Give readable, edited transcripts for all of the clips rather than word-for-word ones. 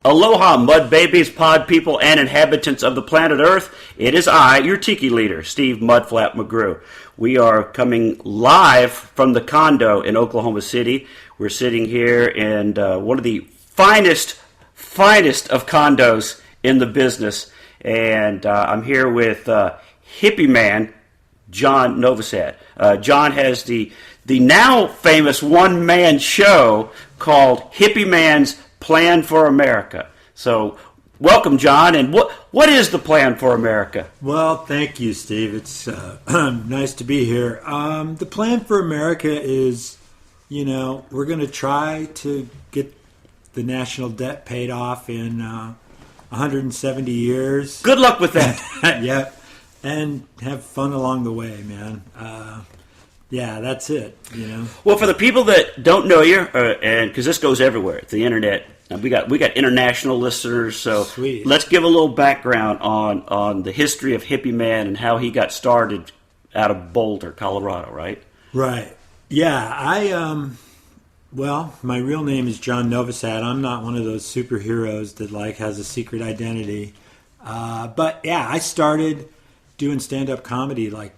Aloha, mud babies, pod people, and inhabitants of the planet Earth. It is I, your tiki leader, Steve Mudflap McGrew. We are coming live from the condo in Oklahoma City. We're sitting here in one of the finest of condos in the business. And I'm here with Hippieman, John Novosad. John has the now famous one-man show called Hippieman's Plan for America. So, welcome, John. And what is the Plan for America? Well, thank you, Steve. It's nice to be here. The Plan for America is, we're going to try to get the national debt paid off in 170 years. Good luck with that. Yeah, and have fun along the way, man. Yeah, that's it. Well, for the people that don't know you, and because this goes everywhere, it's the internet. We got international listeners, so Sweet. Let's give a little background on the history of Hippieman and how he got started out of Boulder, Colorado, right? Right. Yeah, well, my real name is John Novosad. I'm not one of those superheroes that has a secret identity. But yeah, I started doing stand-up comedy a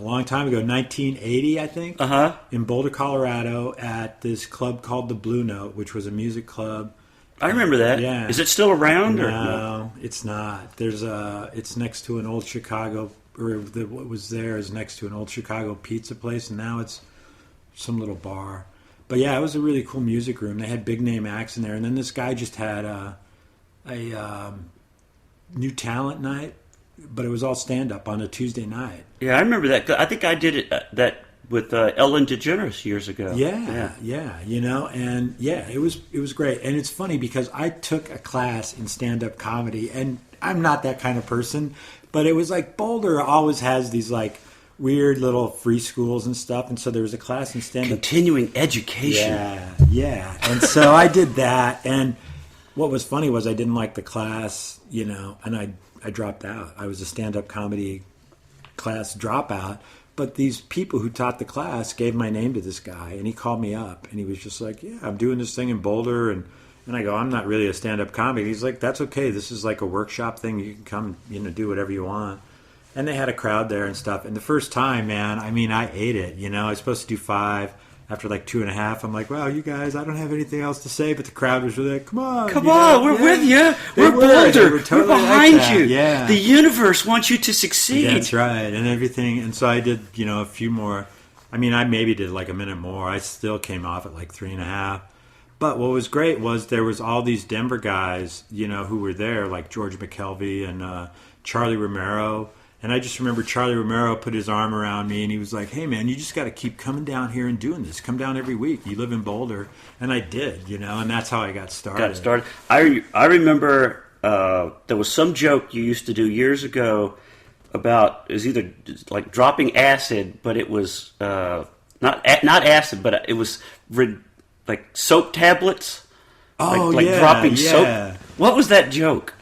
long time ago, 1980, I think, in Boulder, Colorado, at this club called the Blue Note, which was a music club. I remember that. Yeah. Is it still around? No, it's not. It's next to an old Chicago, what was there is next to an old Chicago pizza place, and now it's some little bar. But yeah, it was a really cool music room. They had big name acts in there, and then this guy just had a new talent night. But it was all stand-up on a Tuesday night. Yeah, I remember that. I think I did that with Ellen DeGeneres years ago. Yeah, and yeah, it was great. And it's funny because I took a class in stand-up comedy, and I'm not that kind of person, but it was Boulder always has these weird little free schools and stuff, and so there was a class in stand-up. Continuing education. Yeah. And so I did that, and what was funny was I didn't like the class, and I dropped out. I was a stand-up comedy class dropout. But these people who taught the class gave my name to this guy, and he called me up, and he was just like, yeah, I'm doing this thing in Boulder. And I go, I'm not really a stand-up comic. He's like, that's okay. This is a workshop thing. You can come, do whatever you want. And they had a crowd there and stuff. And the first time, man, I ate it. I was supposed to do 5. After 2.5, I'm like, wow, you guys, I don't have anything else to say. But the crowd was really like, come on, we're with you. We're Boulder. Totally we're behind you. Yeah. The universe wants you to succeed. That's right, and everything. And so I did, a few more. I maybe did a minute more. I still came off at 3.5. But what was great was there was all these Denver guys, who were there, like George McKelvey and Charlie Romero. And I just remember Charlie Romero put his arm around me, and he was like, hey, man, you just got to keep coming down here and doing this. Come down every week. You live in Boulder. And I did, and that's how I got started. I remember there was some joke you used to do years ago about, it was either dropping acid, but it was not acid, but it was soap tablets. Oh, dropping soap. What was that joke?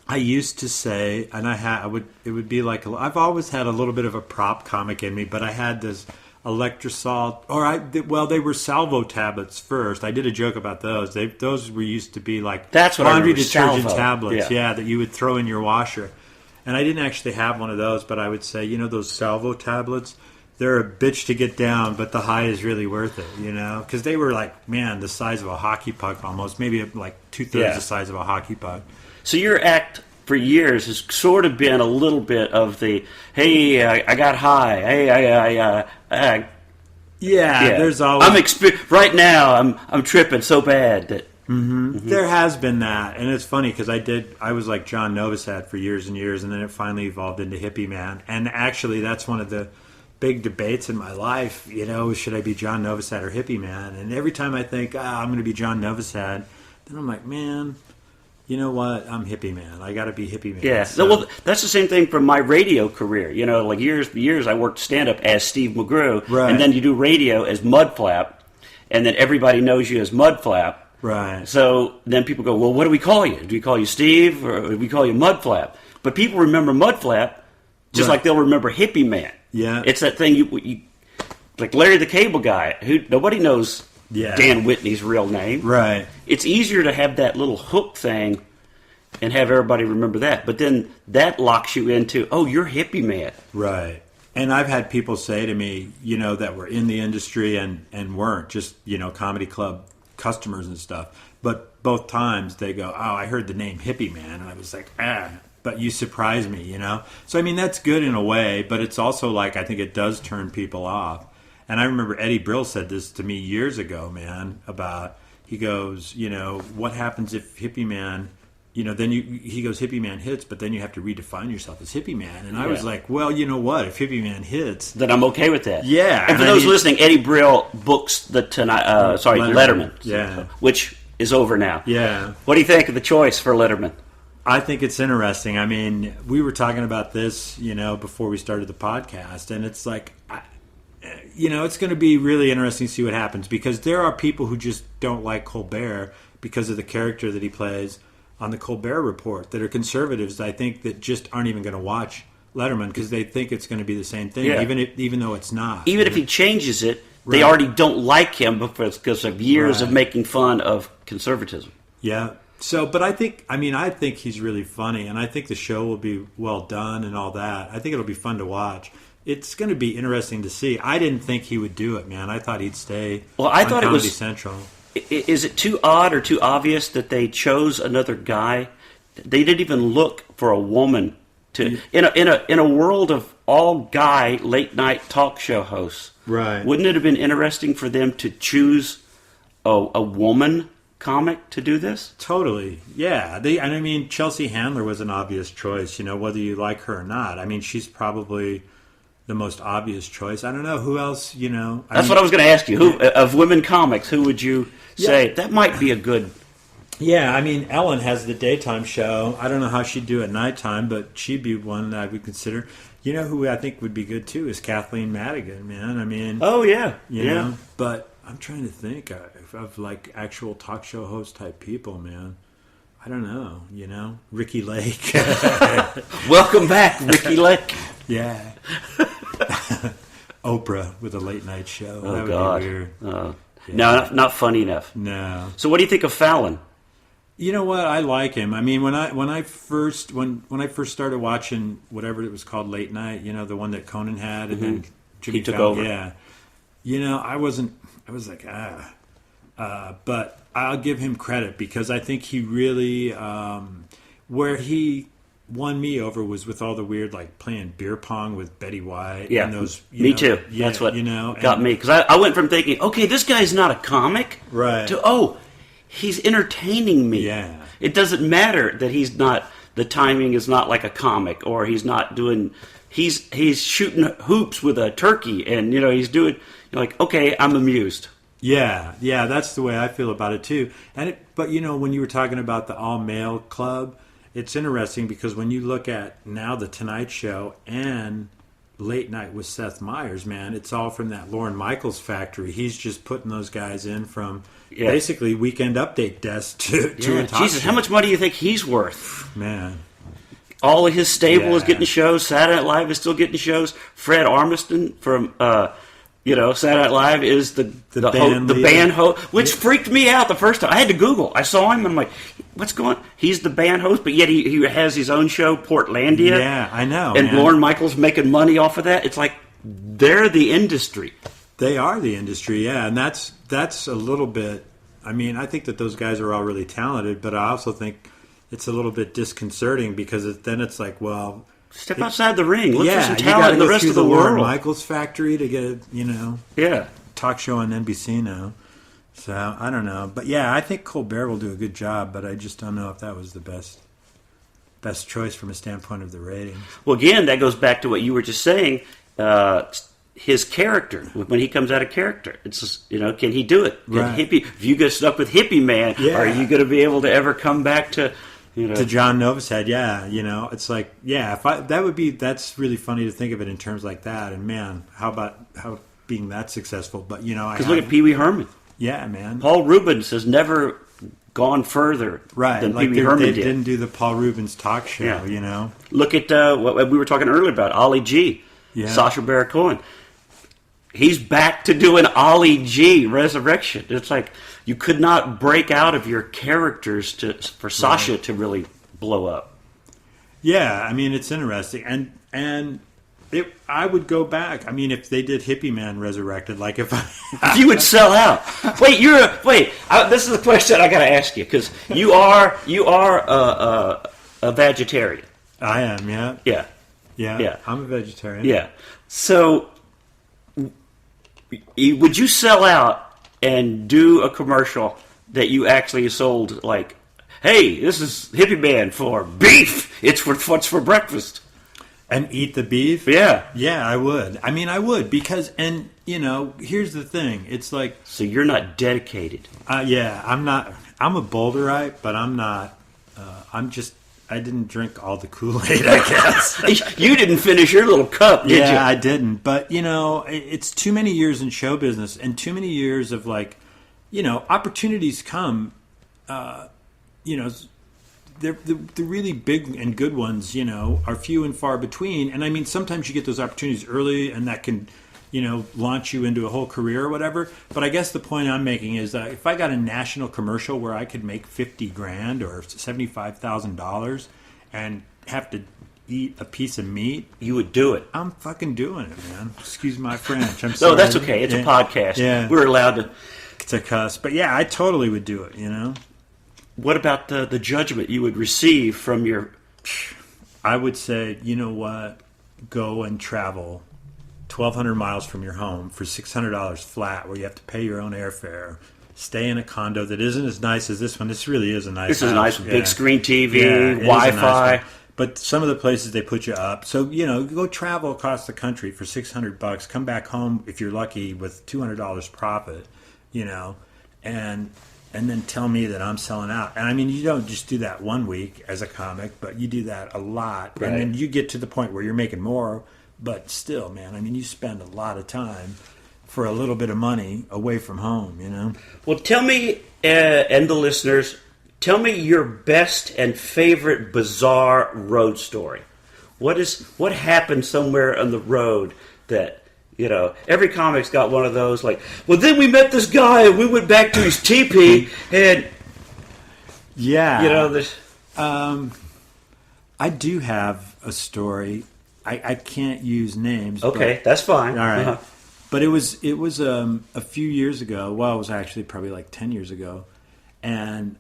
I used to say, and it would be I've always had a little bit of a prop comic in me, but I had this electrosalt, they were salvo tablets first. I did a joke about those. Those were used to be that's what laundry I detergent salvo. tablets, that you would throw in your washer. And I didn't actually have one of those, but I would say, those salvo tablets, they're a bitch to get down, but the high is really worth it, because they were the size of a hockey puck almost, maybe 2/3 the size of a hockey puck. So your act for years has sort of been a little bit of the, hey, I got high. Hey, there's always... right now, I'm tripping so bad that... Mm-hmm. There has been that, and it's funny because I was like John Novosad for years and years, and then it finally evolved into Hippieman. And actually, that's one of the big debates in my life, should I be John Novosad or Hippieman? And every time I think, I'm going to be John Novosad, then I'm like, man... You know what? I'm Hippieman. I got to be Hippieman. Yeah. So. Well, that's the same thing from my radio career. Years I worked stand-up as Steve McGrew, right. And then you do radio as Mudflap, and then everybody knows you as Mudflap. Right. So then people go, well, what do we call you? Do we call you Steve, or do we call you Mudflap? But people remember Mudflap just like they'll remember Hippieman. Yeah. It's that thing you like Larry the Cable Guy, who nobody knows Dan Whitney's real name. Right. It's easier to have that little hook thing and have everybody remember that. But then that locks you into, oh, you're Hippieman. Right. And I've had people say to me, that were in the industry and weren't, just, comedy club customers and stuff. But both times they go, oh, I heard the name Hippieman. And I was like, but you surprised me, So, that's good in a way, but it's also like, I think it does turn people off. And I remember Eddie Brill said this to me years ago, man, he goes, what happens if Hippieman... then he goes, Hippieman hits, but then you have to redefine yourself as Hippieman. And I was like, well, you know what? If Hippieman hits... Then I'm okay with that. Yeah. And for those listening, Eddie Brill books the Letterman. Yeah. Which is over now. Yeah. What do you think of the choice for Letterman? I think it's interesting. We were talking about this, before we started the podcast, and it's like... it's going to be really interesting to see what happens, because there are people who just don't like Colbert because of the character that he plays on the Colbert Report that are conservatives, I think, that just aren't even going to watch Letterman because they think it's going to be the same thing, even though it's not. Even if he changes it, they already don't like him because of years of making fun of conservatism. Yeah. So, but I think he's really funny, and I think the show will be well done and all that. I think it'll be fun to watch. It's going to be interesting to see. I didn't think he would do it, man. I thought he'd stay on Comedy Central. Is it too odd or too obvious that they chose another guy? They didn't even look for a woman to in a world of all guy late night talk show hosts. Right? Wouldn't it have been interesting for them to choose a woman comic to do this? Totally. Yeah. Chelsea Handler was an obvious choice. Whether you like her or not. She's probably the most obvious choice. I don't know who else. That's what I was going to ask you. Who of women comics? Who would you say that might be a good? Yeah, Ellen has the daytime show. I don't know how she'd do at nighttime, but she'd be one that I would consider. Who I think would be good too is Kathleen Madigan, man. Oh yeah, you know. But I'm trying to think of like actual talk show host type people, man. I don't know, Ricky Lake. Welcome back, Ricky Lake. Yeah. Oprah with a late night show. Oh, that would God. be weird. No, not funny enough. No. So what do you think of Fallon? You know what? I like him. When I first started watching whatever it was called late night, the one that Conan had, and then Jimmy he took Fallon, over. Yeah. I was like, but I'll give him credit because I think he really, where he won me over was with all the weird, like playing beer pong with Betty White. Yeah, and those, me too. Yeah, that's what got me, because I went from thinking, okay, this guy's not a comic, right, to he's entertaining me. Yeah, it doesn't matter that he's not. The timing is not like a comic, or he's not doing. He's shooting hoops with a turkey, and he's doing. You're like, okay, I'm amused. Yeah, that's the way I feel about it too. But when you were talking about the all male club. It's interesting because when you look at now the Tonight Show and Late Night with Seth Meyers, man, it's all from that Lorne Michaels factory. He's just putting those guys in from basically Weekend Update desk to a talk Jesus, show. how much money do you think he's worth? Man. All of his stable is getting shows. Saturday Night Live is still getting shows. Fred Armisen from... Saturday Night Live is the band host, which freaked me out the first time. I had to Google. I saw him, and I'm like, what's going on? He's the band host, but yet he has his own show, Portlandia. Yeah, I know. And Lorne Michaels making money off of that. It's like, they're the industry. They are the industry, yeah. And that's a little bit, I think that those guys are all really talented, but I also think it's a little bit disconcerting because then it's like, well... Step outside the ring. Look for some talent in the rest of the world. Lorne Michaels factory to get a talk show on NBC now. So I don't know, but I think Colbert will do a good job, but I just don't know if that was the best choice from a standpoint of the ratings. Well, again, that goes back to what you were just saying. His character, when he comes out of character, it's just, can he do it? Right. If you get stuck with Hippieman, are you going to be able to ever come back to? To John Novosad, it's like, that's really funny to think of it in terms like that. And man, how being that successful? But because look at Pee Wee Herman. Yeah, man. Paul Rubens has never gone further than Pee Wee Herman did. They didn't do the Paul Rubens talk show. Look at what we were talking earlier about Ollie G, Sacha Baron Cohen. he's back to doing Ollie G, Resurrection. It's like you could not break out of your characters for Sasha to really blow up. Yeah, I mean, it's interesting. And I would go back. I mean, if they did Hippieman Resurrected, like if you would sell out. This is a question I got to ask you, because you are a vegetarian. I am, yeah. Yeah. Yeah. I'm a vegetarian. Yeah. So would you sell out and do a commercial that you actually sold, like, hey, this is Hippieman for beef. It's what's for breakfast. And eat the beef? Yeah. Yeah, I would. I mean, I would, because, and, you know, here's the thing. It's like... So you're not dedicated. Yeah, I'm not... I'm a Boulderite, but I'm not... I didn't drink all the Kool-Aid, I guess. You didn't finish your little cup, did you? Yeah, I didn't. But, you know, it's too many years in show business and too many years of, like, you know, opportunities come, you know... The really big and good ones, you know, are few and far between. And I mean, sometimes you get those opportunities early, and that can, you know, launch you into a whole career or whatever. But I guess the point I'm making is that if I got a national commercial where I could make $50,000 or $75,000 and have to eat a piece of meat, you would do it. I'm fucking doing it, man. Excuse my French. I'm sorry. No, that's okay. It's a podcast. Yeah, we're allowed to cuss. But yeah, I totally would do it. You know. What about the judgment you would receive from your... I would say, you know what? Go and travel 1,200 miles from your home for $600 flat, where you have to pay your own airfare. Stay in a condo that isn't as nice as this one. This really is a nice house. This is a nice big screen TV, Wi-Fi. Nice, but some of the places they put you up. So, you know, go travel across the country for $600. Come back home, if you're lucky, with $200 profit, you know, and then tell me that I'm selling out. And I mean, you don't just do that one week as a comic, but you do that a lot. Right. And then you get to the point where you're making more, but still, man, I mean, you spend a lot of time for a little bit of money away from home, you know? Well, tell me, and the listeners, tell me your best and favorite bizarre road story. What happened somewhere on the road that... You know, every comic's got one of those, like, well, then we met this guy and we went back to his teepee and... Yeah. You know, this... I do have a story. I can't use names. Okay, that's fine. All right. Uh-huh. But it was a few years ago. Well, it was actually probably like 10 years ago. And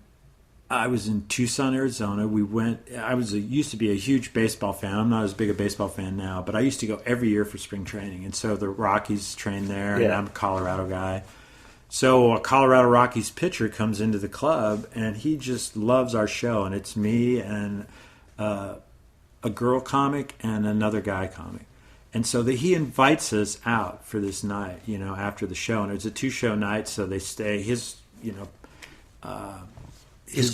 I was in Tucson, Arizona. I used to be a huge baseball fan. I'm not as big a baseball fan now, but I used to go every year for spring training. And so the Rockies trained there, and I'm a Colorado guy. So a Colorado Rockies pitcher comes into the club, and he just loves our show. And it's me and a girl comic and another guy comic. And so he invites us out for this night, you know, after the show. And it's a 2-show night, so they stay. His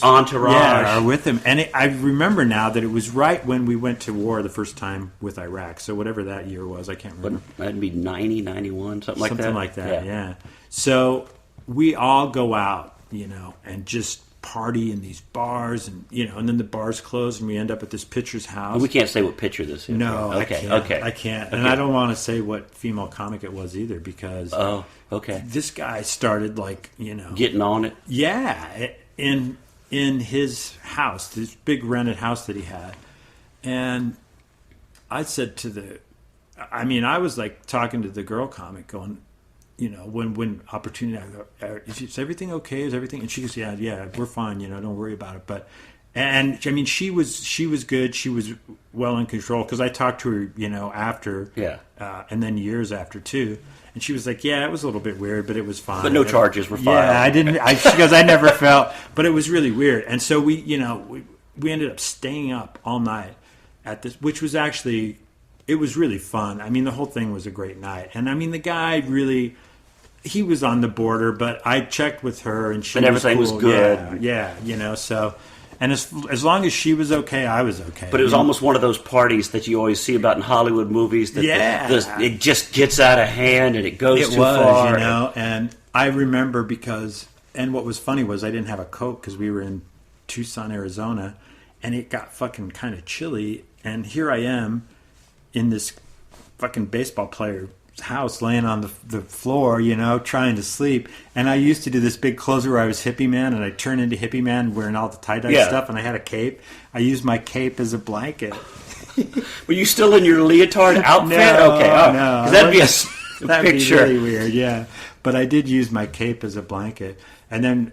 entourage are with him. And I remember now that it was right when we went to war the first time with Iraq. So whatever that year was, I can't remember. That'd be 90, 91, something like that. Something like that, yeah. So we all go out, you know, and just party in these bars, and you know, and then the bars close, and we end up at this pitcher's house. We can't say what pitcher this is. No, right? I can't. And I don't want to say what female comic it was either, because this guy started, like, you know, getting on it. Yeah, in his house, this big rented house that he had. And I said I was like talking to the girl comic, going, you know, when opportunity, I go, is everything okay? Is everything? And she goes, yeah, we're fine, you know, don't worry about it. But, and I mean, she was good. She was well in control, because I talked to her, you know, after, and then years after too. And she was like, yeah, it was a little bit weird, but it was fine. But no charges were filed. Yeah, she goes, I never felt, but it was really weird. And so we ended up staying up all night at this, which was actually, it was really fun. I mean, the whole thing was a great night. And I mean, the guy really, he was on the border, but I checked with her, and she everything was cool. was good. Yeah, you know, so... And as long as she was okay, I was okay. But it was almost one of those parties that you always see about in Hollywood movies. That it just gets out of hand and it goes too far. You know. And I remember and what was funny was I didn't have a coat because we were in Tucson, Arizona, and it got fucking kind of chilly. And here I am in this fucking baseball player's house laying on the floor, trying to sleep. And I used to do this big closer where I was Hippieman, and I'd turn into Hippieman wearing all the tie-dye stuff, and I had a cape. I used my cape as a blanket. Were you still in your leotard outfit? No, okay, no. That'd be a that'd picture. Be really weird, yeah. But I did use my cape as a blanket. And then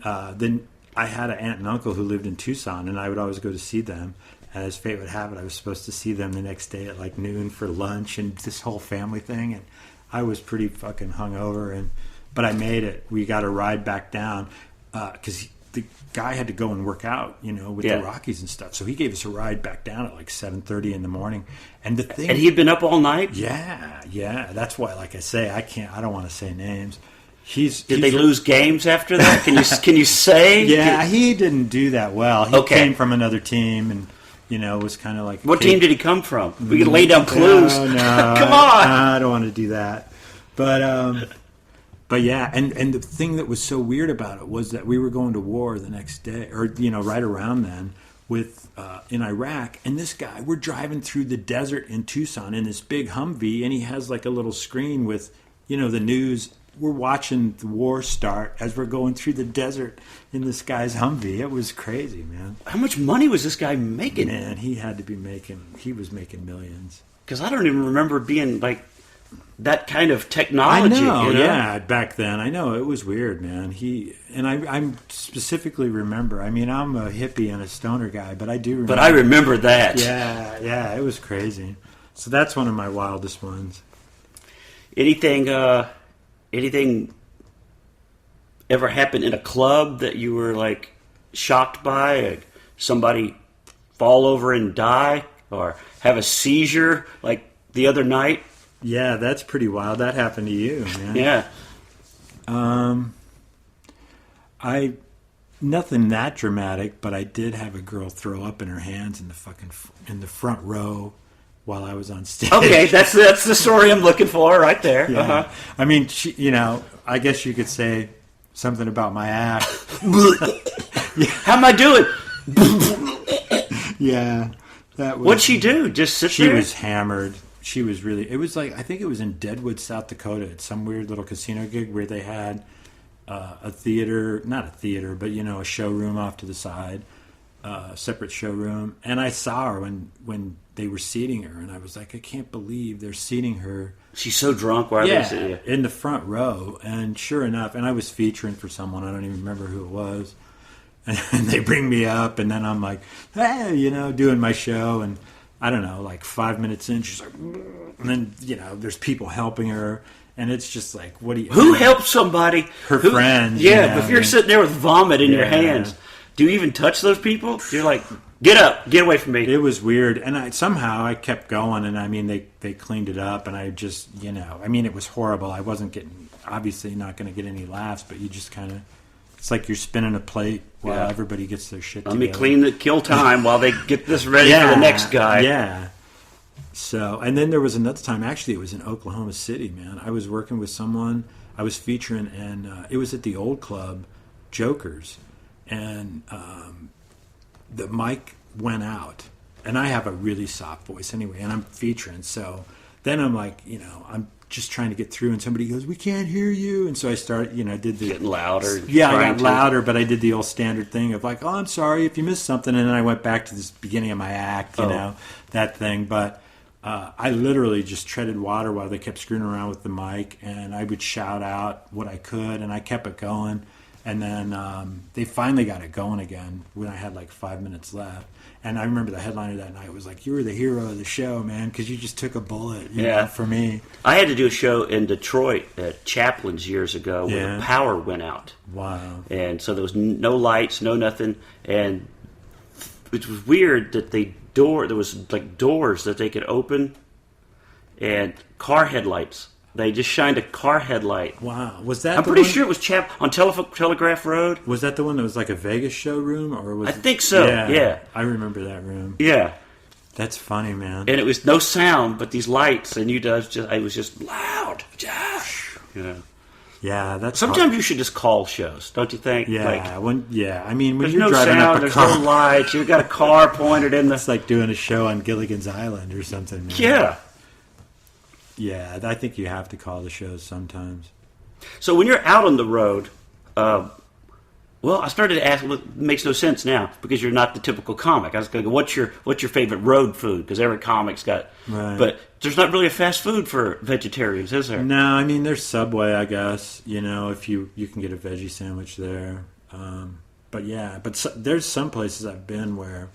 I had an aunt and uncle who lived in Tucson, and I would always go to see them. And as fate would have it, I was supposed to see them the next day at like noon for lunch and this whole family thing. And I was pretty fucking hungover, but I made it. We got a ride back down because the guy had to go and work out, with the Rockies and stuff. So he gave us a ride back down at like 7:30 in the morning. And And he had been up all night? Yeah. That's why, like I say, I don't want to say names. Did they lose games after that? Can you say? Yeah, he didn't do that well. He came from another team and, was kind of like... What team did he come from? We can lay down clues. No. Come on! I don't want to do that. But yeah, and the thing that was so weird about it was that we were going to war the next day, or, right around then, with in Iraq, and this guy, we're driving through the desert in Tucson in this big Humvee, and he has like a little screen with, the news. We're watching the war start as we're going through the desert in this guy's Humvee. It was crazy, man. How much money was this guy making? Man, he was making millions. Because I don't even remember being like that kind of technology. I know, yeah, back then. I know, it was weird, man. I specifically remember, I'm a hippie and a stoner guy, but I do remember. But I remember that. Yeah, it was crazy. So that's one of my wildest ones. Anything ever happen in a club that you were like shocked by? Like somebody fall over and die, or have a seizure like the other night? Yeah, that's pretty wild. That happened to you, man. Yeah. Nothing that dramatic, but I did have a girl throw up in her hands in the front row while I was on stage. Okay, that's the story I'm looking for right there. Yeah. Uh-huh. I mean, I guess you could say something about my act. How am I doing? Yeah. What'd she do? Just sit there? She was hammered. She was really... It was like... I think it was in Deadwood, South Dakota. It's some weird little casino gig where they had a theater... Not a theater, but, a showroom off to the side. Separate showroom. And I saw her when they were seating her, and I was like, I can't believe they're seating her. She's so drunk. Why are they seating her? In the front row. And sure enough, and I was featuring for someone, I don't even remember who it was. And they bring me up, and then I'm like, hey, doing my show, and I don't know, like 5 minutes in, she's like, and then, there's people helping her, and it's just like, what do you... Who helps somebody? Her friends. Yeah, but if you're sitting there with vomit in your hands, do you even touch those people? You're like... Get up! Get away from me! It was weird, and somehow I kept going, and they cleaned it up, and I just, it was horrible. I wasn't obviously not going to get any laughs, but you just kind of, it's like you're spinning a plate while everybody gets their shit together. Let me kill time while they get this ready for the next guy. Yeah. So, and then there was another time, actually it was in Oklahoma City, man. I was working with someone, I was featuring, and it was at the old club, Jokers, and the mic went out, and I have a really soft voice anyway, and I'm featuring, so then I'm like, I'm just trying to get through, and somebody goes, we can't hear you, and so I start, did the... Getting louder. Yeah, I got louder, but I did the old standard thing of like, oh, I'm sorry if you missed something, and then I went back to this beginning of my act, that thing, but I literally just treaded water while they kept screwing around with the mic, and I would shout out what I could, and I kept it going. And then they finally got it going again when I had like 5 minutes left. And I remember the headliner that night was like, you were the hero of the show, man, because you just took a bullet for me. I had to do a show in Detroit at Chaplin's years ago where the power went out. Wow. And so there was no lights, no nothing. And it was weird that there was like doors that they could open and car headlights. They just shined a car headlight. Wow. Was that I'm pretty sure it was on Telegraph Road. Was that the one that was like a Vegas showroom? I think so, yeah. I remember that room. Yeah. That's funny, man. And it was no sound, but these lights, and I was just loud. Yeah, that's sometimes hard. You should just call shows, don't you think? Yeah, when you're there's driving no sound, up a there's car, no lights, you've got a car pointed in the... It's like doing a show on Gilligan's Island or something, man. Yeah. Yeah, I think you have to call the shows sometimes. So when you're out on the road, well, I started to ask. Well, it makes no sense now because you're not the typical comic. I was going to go, what's your favorite road food? Because every comic's got. Right. But there's not really a fast food for vegetarians, is there? No, I mean there's Subway, I guess. If you can get a veggie sandwich there. But yeah, there's some places I've been where,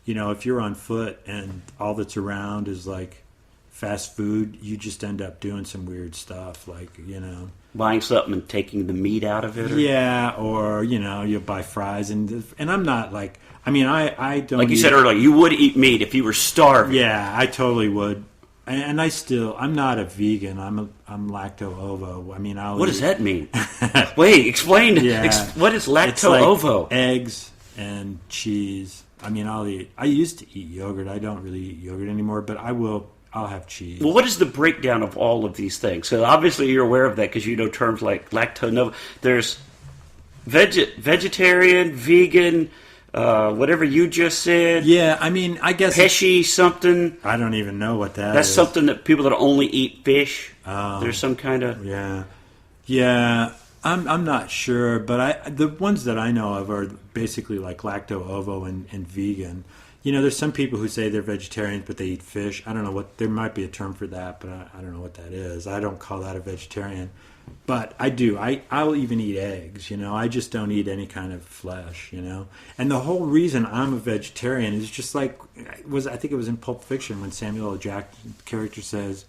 if you're on foot and all that's around is like fast food, you just end up doing some weird stuff, like buying something and taking the meat out of it. Or you buy fries and I'm not like. I mean, I don't. Like you said earlier, you would eat meat if you were starving. Yeah, I totally would. And I'm not a vegan. I'm lacto-ovo. I mean, what does that mean? Wait, explain. Yeah. What is lacto-ovo? Like eggs and cheese. I mean, I used to eat yogurt. I don't really eat yogurt anymore, but I'll have cheese. Well, what is the breakdown of all of these things? So obviously you're aware of that because you know terms like lacto-ovo. There's vegetarian, vegan. Whatever you just said. Yeah, I mean, I guess pesci something. I don't even know what that is. That's something that people that only eat fish. Oh, there's some kind of yeah. I'm not sure, but the ones that I know of are basically like lacto-ovo and vegan. There's some people who say they're vegetarians but they eat fish. I don't know there might be a term for that, but I don't know what that is. I don't call that a vegetarian. But I do. I'll even eat eggs, I just don't eat any kind of flesh, And the whole reason I'm a vegetarian is just like, I think it was in Pulp Fiction when Samuel L. Jackson's character says,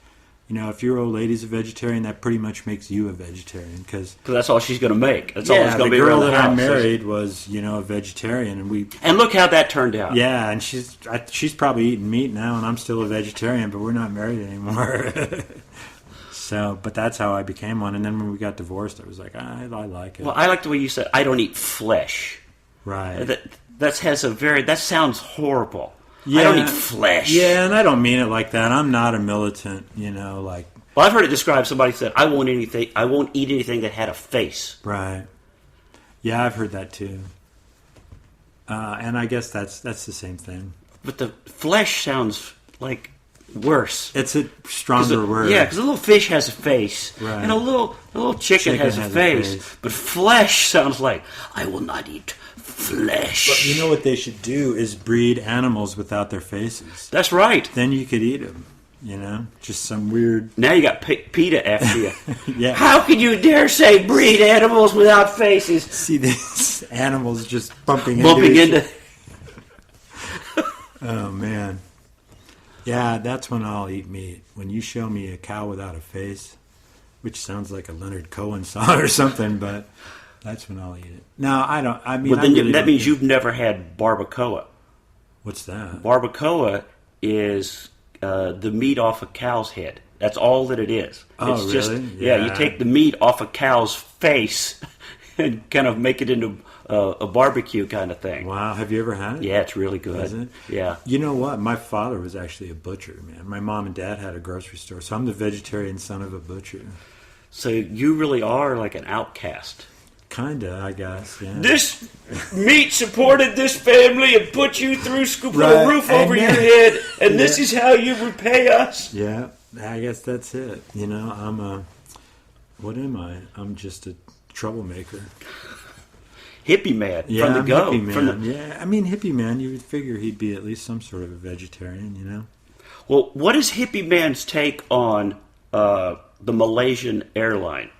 if your old lady's a vegetarian, that pretty much makes you a vegetarian. Because that's all she's going to make. That's all it's going to be around the girl house. that I married was, a vegetarian. And look how that turned out. Yeah, and she's probably eating meat now, and I'm still a vegetarian, but we're not married anymore. So, but that's how I became one. And then when we got divorced, I was like, I like it. Well, I like the way you said, I don't eat flesh. Right. That sounds horrible. Yeah. I don't eat flesh. Yeah, and I don't mean it like that. I'm not a militant, like. Well, I've heard it described. Somebody said, I won't eat anything that had a face. Right. Yeah, I've heard that too. And I guess that's the same thing. But the flesh sounds like worse. It's a stronger word. Yeah, because a little fish has a face, right. And a little chicken has a face. But flesh sounds like I will not eat flesh. But you know what they should do is breed animals without their faces. That's right. Then you could eat them. Just some weird. Now you got PETA after you. Yeah. How can you dare say breed animals without faces? See these animals just bumping into. Oh man. Yeah, that's when I'll eat meat. When you show me a cow without a face, which sounds like a Leonard Cohen song or something, but that's when I'll eat it. No, I don't. I mean, well, then that means you've never had barbacoa. What's that? Barbacoa is the meat off a cow's head. That's all that it is. Oh, it's really? Just, you take the meat off a cow's face and kind of make it into a barbecue kind of thing. Wow, have you ever had it? Yeah, it's really good. Is it? Yeah. You know what? My father was actually a butcher, man. My mom and dad had a grocery store, so I'm the vegetarian son of a butcher. So you really are like an outcast. Kinda, I guess. Yeah. This meat supported this family and put you through a roof over your head, and this is how you repay us. Yeah, I guess that's it. What am I? I'm just a troublemaker. Hippieman Yeah, from the go. Hippieman. Yeah, I mean Hippieman. You would figure he'd be at least some sort of a vegetarian, Well, what is Hippieman's take on the Malaysian airline?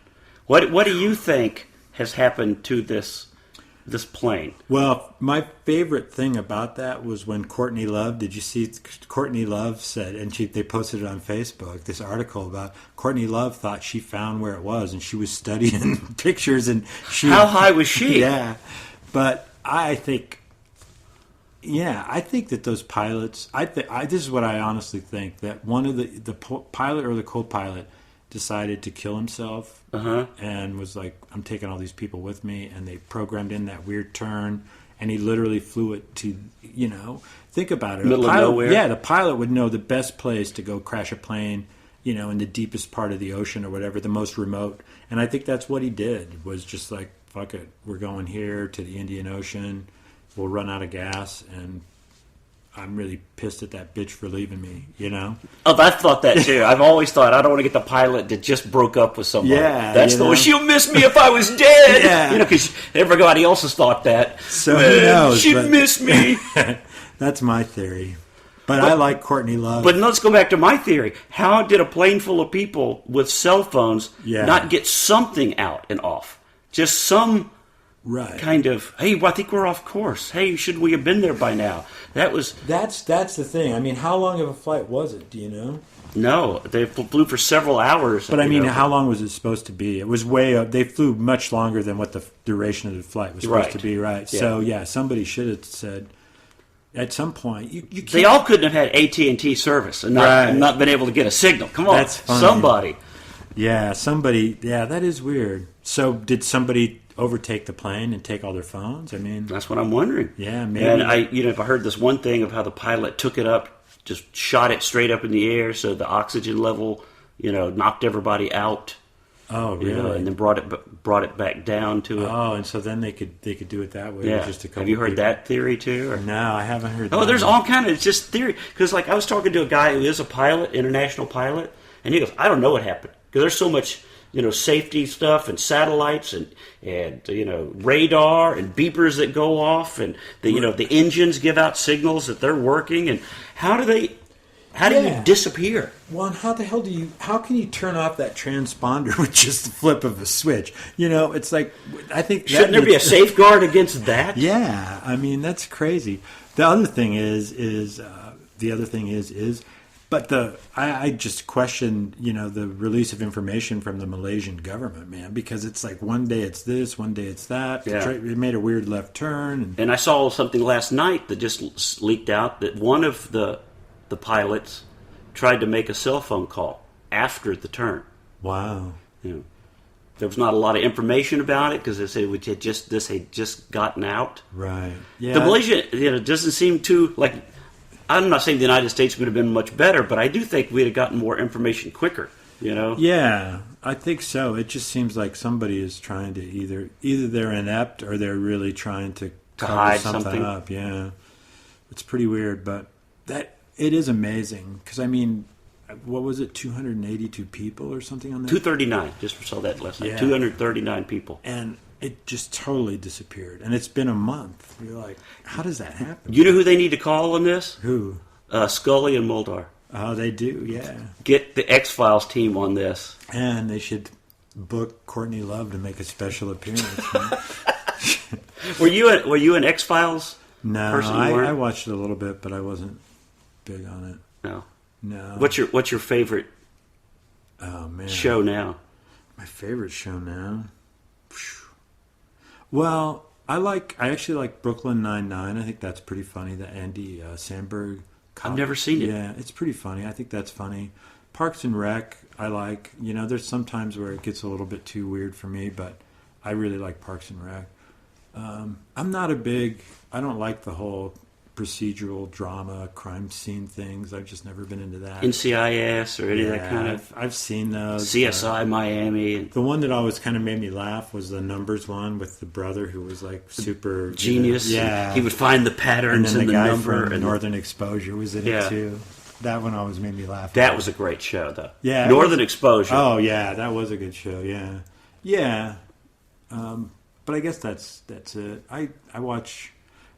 What do you think has happened to this plane? Well, my favorite thing about that was when Courtney Love, did you see Courtney Love said, and they posted it on Facebook, this article about Courtney Love thought she found where it was, and she was studying pictures, and how high was she? Yeah, but I think that those pilots, this is what I honestly think, that one of the pilot or the co-pilot decided to kill himself and was like, I'm taking all these people with me, and they programmed in that weird turn, and he literally flew it to, think about it. Middle of nowhere. Yeah, the pilot would know the best place to go crash a plane, in the deepest part of the ocean or whatever, the most remote. And I think that's what he did, was just like, fuck it, we're going here to the Indian Ocean, we'll run out of gas, and I'm really pissed at that bitch for leaving me, you know? Oh, I've thought that too. I've always thought I don't want to get the pilot that just broke up with somebody. Yeah, that's the way she'll miss me if I was dead. Yeah. You know, because everybody else has thought that. So who knows? She'd miss me. That's my theory. But I like Courtney Love. But let's go back to my theory. How did a plane full of people with cell phones not get something out and off? Just some kind of, hey, well, I think we're off course. Hey, should we have been there by now? That's the thing. I mean, how long of a flight was it? Do you know? No, they flew for several hours. But I mean, how long was it supposed to be? It was way up. They flew much longer than what the duration of the flight was supposed to be, right? Yeah. So, somebody should have said, at some point, you can't. They all couldn't have had AT&T service and not been able to get a signal. Come on, that's funny. Somebody. Yeah, somebody. Yeah, that is weird. So, did somebody overtake the plane and take all their phones? I mean, that's what I'm wondering. Yeah, maybe. And I heard this one thing of how the pilot took it up, just shot it straight up in the air, so the oxygen level, knocked everybody out. Oh, really? And then brought it back down to it. Oh, and so then they could do it that way. Yeah. Just a couple have you heard people. that theory too? Or? No, I haven't heard. Oh, that there's all kind of. It's just theory. Because I was talking to a guy who is a pilot, international pilot, and he goes, "I don't know what happened because there's so much, safety stuff and satellites and radar and beepers that go off and the engines give out signals that they're working and how do you disappear? Well, and how can you turn off that transponder with just the flip of a switch? It's like, I think... Shouldn't there be a safeguard against that? Yeah, I mean, that's crazy. The other thing is, but I just question, the release of information from the Malaysian government, man, because it's like one day it's this, one day it's that. Yeah. It made a weird left turn. And I saw something last night that just leaked out that one of the pilots tried to make a cell phone call after the turn. Wow. There was not a lot of information about it because they said this had just gotten out. Right. Yeah. The Malaysia, doesn't seem too like. I'm not saying the United States would have been much better, but I do think we'd have gotten more information quicker. Yeah, I think so. It just seems like somebody is trying to either they're inept or they're really trying to cover hide something up. Yeah, it's pretty weird, but it is amazing because I mean, what was it? 282 people or something on that. 239. Just saw that last night. 239 people, and it just totally disappeared. And it's been a month. You're like, how does that happen? You know who they need to call on this? Who? Scully and Mulder. Oh, they do. Yeah. Get the X-Files team on this, and they should book Courtney Love to make a special appearance. Were you an X-Files? No, I watched it a little bit, but I wasn't big on it. No. What's your favorite show now? My favorite show now? Well, I actually like Brooklyn Nine-Nine. I think that's pretty funny. The Andy Samberg. I've never seen it. Yeah, it's pretty funny. I think that's funny. Parks and Rec, I like. There's some times where it gets a little bit too weird for me, but I really like Parks and Rec. I'm not I don't like the whole procedural drama, crime scene things. I've just never been into that. NCIS or any of that kind of... I've seen those. CSI Miami. The one that always kind of made me laugh was the Numbers one with the brother who was like super... Genius. Yeah. He would find the patterns and then in the guy number. From Northern Exposure was in it too. That one always made me laugh. That was a great show, though. Yeah. Northern Exposure. Oh, yeah. That was a good show, yeah. Yeah. But I guess that's it. I watch...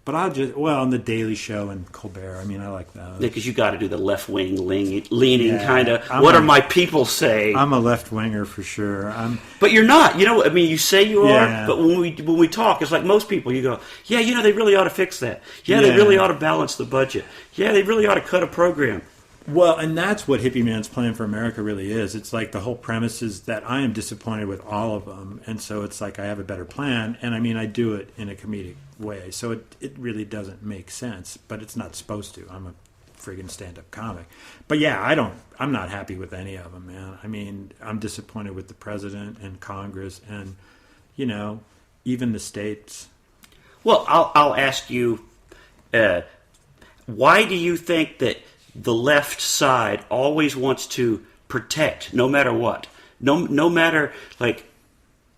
But on The Daily Show and Colbert, I mean, I like those. Because you got to do the left-wing leaning kind of, what are my people saying? I'm a left-winger for sure. But you're not. You say you are, but when we talk, it's like most people, you go, yeah, they really ought to fix that. Yeah, they really ought to balance the budget. Yeah, they really ought to cut a program. Well, and that's what Hippieman's Plan for America really is. It's like the whole premise is that I am disappointed with all of them, and so it's like I have a better plan, and I mean I do it in a comedic way, so it really doesn't make sense, but it's not supposed to. I'm a friggin' stand-up comic. But yeah, I'm not happy with any of them, man. I mean, I'm disappointed with the president and Congress and, even the states. Well, I'll ask you, why do you think that the left side always wants to protect no matter what? No matter, like,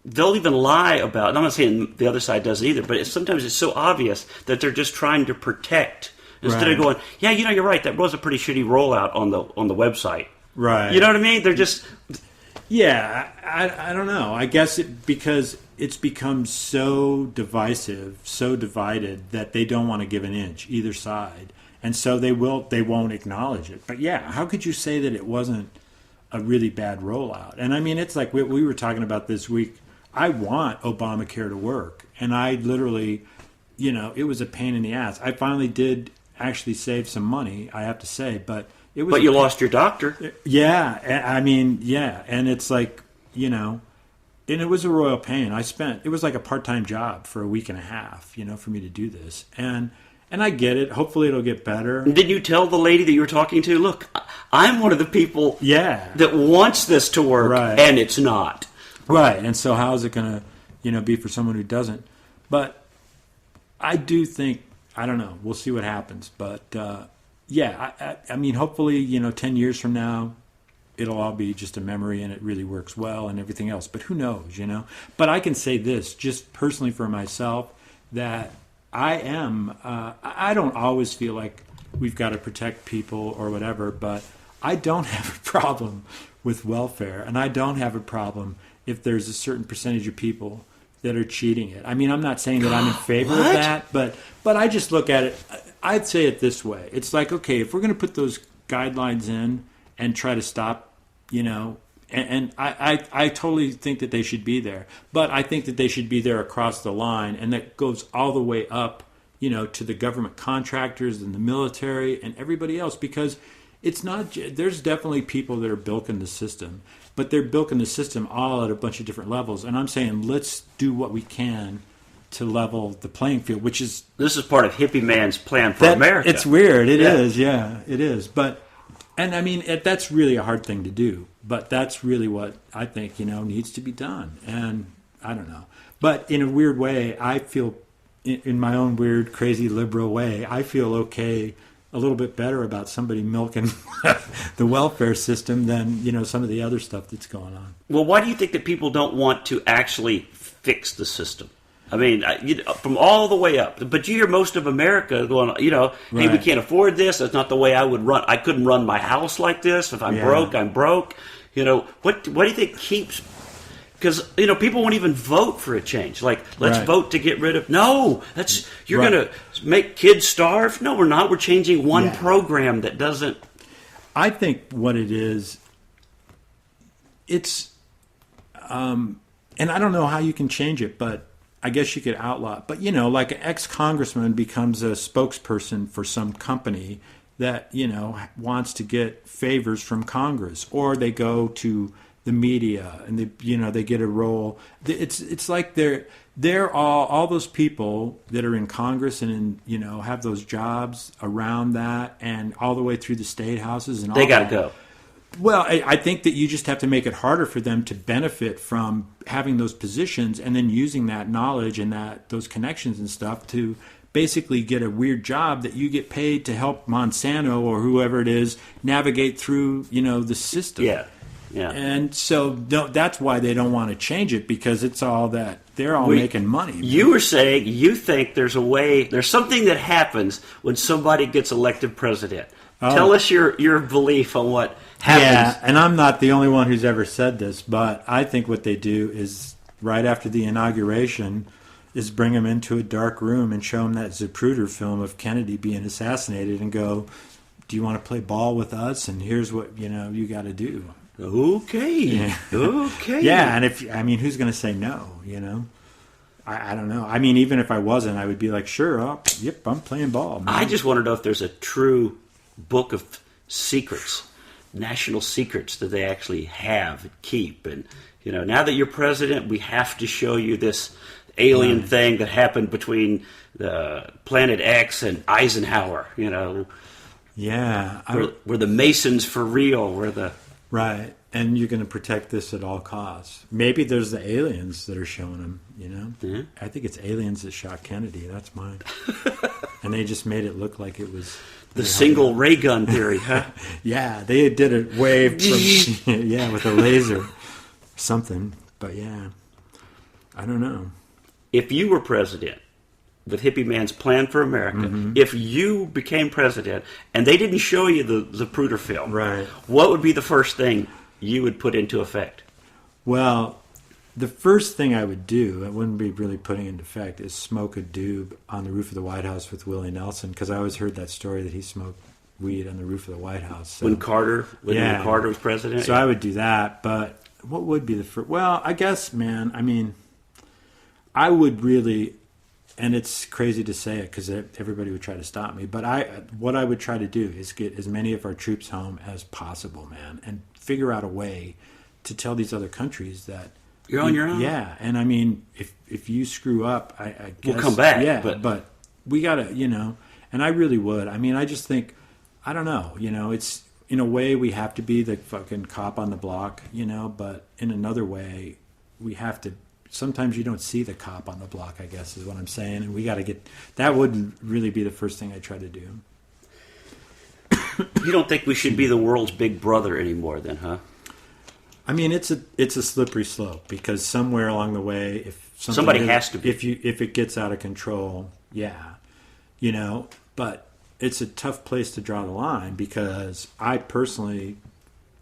they'll even lie about, and I'm not saying the other side does either, but sometimes it's so obvious that they're just trying to protect instead of going, yeah, you're right, that was a pretty shitty rollout on the website. Right. You know what I mean? They're just... Yeah, I don't know. I guess because it's become so divisive, so divided, that they don't want to give an inch either side. And so they won't acknowledge it. But yeah, how could you say that it wasn't a really bad rollout? And I mean, it's like we were talking about this week. I want Obamacare to work. And I literally, it was a pain in the ass. I finally did actually save some money, I have to say, but it was... But you lost your doctor. Yeah, I mean, yeah. And it's like, and it was a royal pain. It was like a part-time job for a week and a half, for me to do this. And I get it. Hopefully it'll get better. Did you tell the lady that you were talking to, look, I'm one of the people that wants this to work, and it's not. Right. And so how is it going to, be for someone who doesn't? But I do think, I don't know, we'll see what happens. But, I mean, hopefully, 10 years from now, it'll all be just a memory and it really works well and everything else. But who knows, But I can say this, just personally for myself, that I don't always feel like we've got to protect people or whatever, but I don't have a problem with welfare, and I don't have a problem if there's a certain percentage of people that are cheating it. I mean, I'm not saying that I'm in favor of that, but I just look at it, I'd say it this way. It's like, okay, if we're going to put those guidelines in and try to stop, and I totally think that they should be there. But I think that they should be there across the line, and that goes all the way up, to the government contractors and the military and everybody else, because it's not, there's definitely people that are bilking the system, but they're bilking the system all at a bunch of different levels. And I'm saying, let's do what we can to level the playing field, which is... This is part of Hippieman's plan for America. It's weird. It is. It is. But, and I mean, that's really a hard thing to do. But that's really what I think, needs to be done. And I don't know. But in a weird way, I feel, in my own weird, crazy liberal way, I feel okay, a little bit better about somebody milking the welfare system than, some of the other stuff that's going on. Well, why do you think that people don't want to actually fix the system? I mean, from all the way up. But you hear most of America going, hey, we can't afford this. That's not the way I would run. I couldn't run my house like this. If I'm broke, I'm broke. What do you think keeps... Because, people won't even vote for a change. Like, let's vote to get rid of... No, you're going to make kids starve? No, we're not. We're changing one program that doesn't... I think what it is, it's... and I don't know how you can change it, but I guess you could outlaw it. But, like an ex-congressman becomes a spokesperson for some company that, wants to get favors from Congress. Or they go to the media and they get a role. It's like they're all those people that are in Congress and have those jobs around that and all the way through the state houses and all they got to go. Well, I think that you just have to make it harder for them to benefit from having those positions and then using that knowledge and those connections and stuff to basically get a weird job that you get paid to help Monsanto or whoever it is navigate through, the system. Yeah. And so that's why they don't want to change it, because it's all that they're all making money. You were saying you think there's something that happens when somebody gets elected president. Tell us your belief on what happens. Yeah, and I'm not the only one who's ever said this, but I think what they do is right after the inauguration is bring him into a dark room and show him that Zapruder film of Kennedy being assassinated and go, do you want to play ball with us? And here's what, you got to do. Okay. Yeah. Okay. Yeah, and who's going to say no, I don't know. I mean, even if I wasn't, I would be like, sure, I'm playing ball. Man. I just want to know if there's a true book of secrets, national secrets that they actually have and keep. And, now that you're president, we have to show you this alien thing that happened between the Planet X and Eisenhower, Yeah. We're the Masons for real. We're the... Right. And you're going to protect this at all costs. Maybe there's the aliens that are showing them, Yeah. I think it's aliens that shot Kennedy. That's mine. And they just made it look like it was... The single ray gun theory, huh? Yeah, they did it way from... with a laser. Something. But yeah, I don't know. If you were president, with Hippieman's Plan for America, if you became president and they didn't show you the Zapruder film, Right. what would be the first thing you would put into effect? Well, the first thing I would do, it wouldn't be really putting into effect, is smoke a doob on the roof of the White House with Willie Nelson, because I always heard that story that he smoked weed on the roof of the White House. So, When Carter was president? So I would do that, but what would be the first? Well, I guess, man, I mean, I would really, and it's crazy to say it because everybody would try to stop me, but what I would try to do is get as many of our troops home as possible, man, and figure out a way to tell these other countries that You're on your own? Yeah, and I mean, if you screw up, I guess... We'll come back. Yeah, but we got to, and I really would. I mean, I just think, I don't know, it's, in a way, we have to be the fucking cop on the block, but in another way, we have to... Sometimes you don't see the cop on the block, I guess, is what I'm saying, and we got to get... That wouldn't really be the first thing I try to do. You don't think we should be the world's big brother anymore then, huh? I mean, it's a slippery slope because somewhere along the way, if somebody has to be, if it gets out of control, yeah, But it's a tough place to draw the line because I personally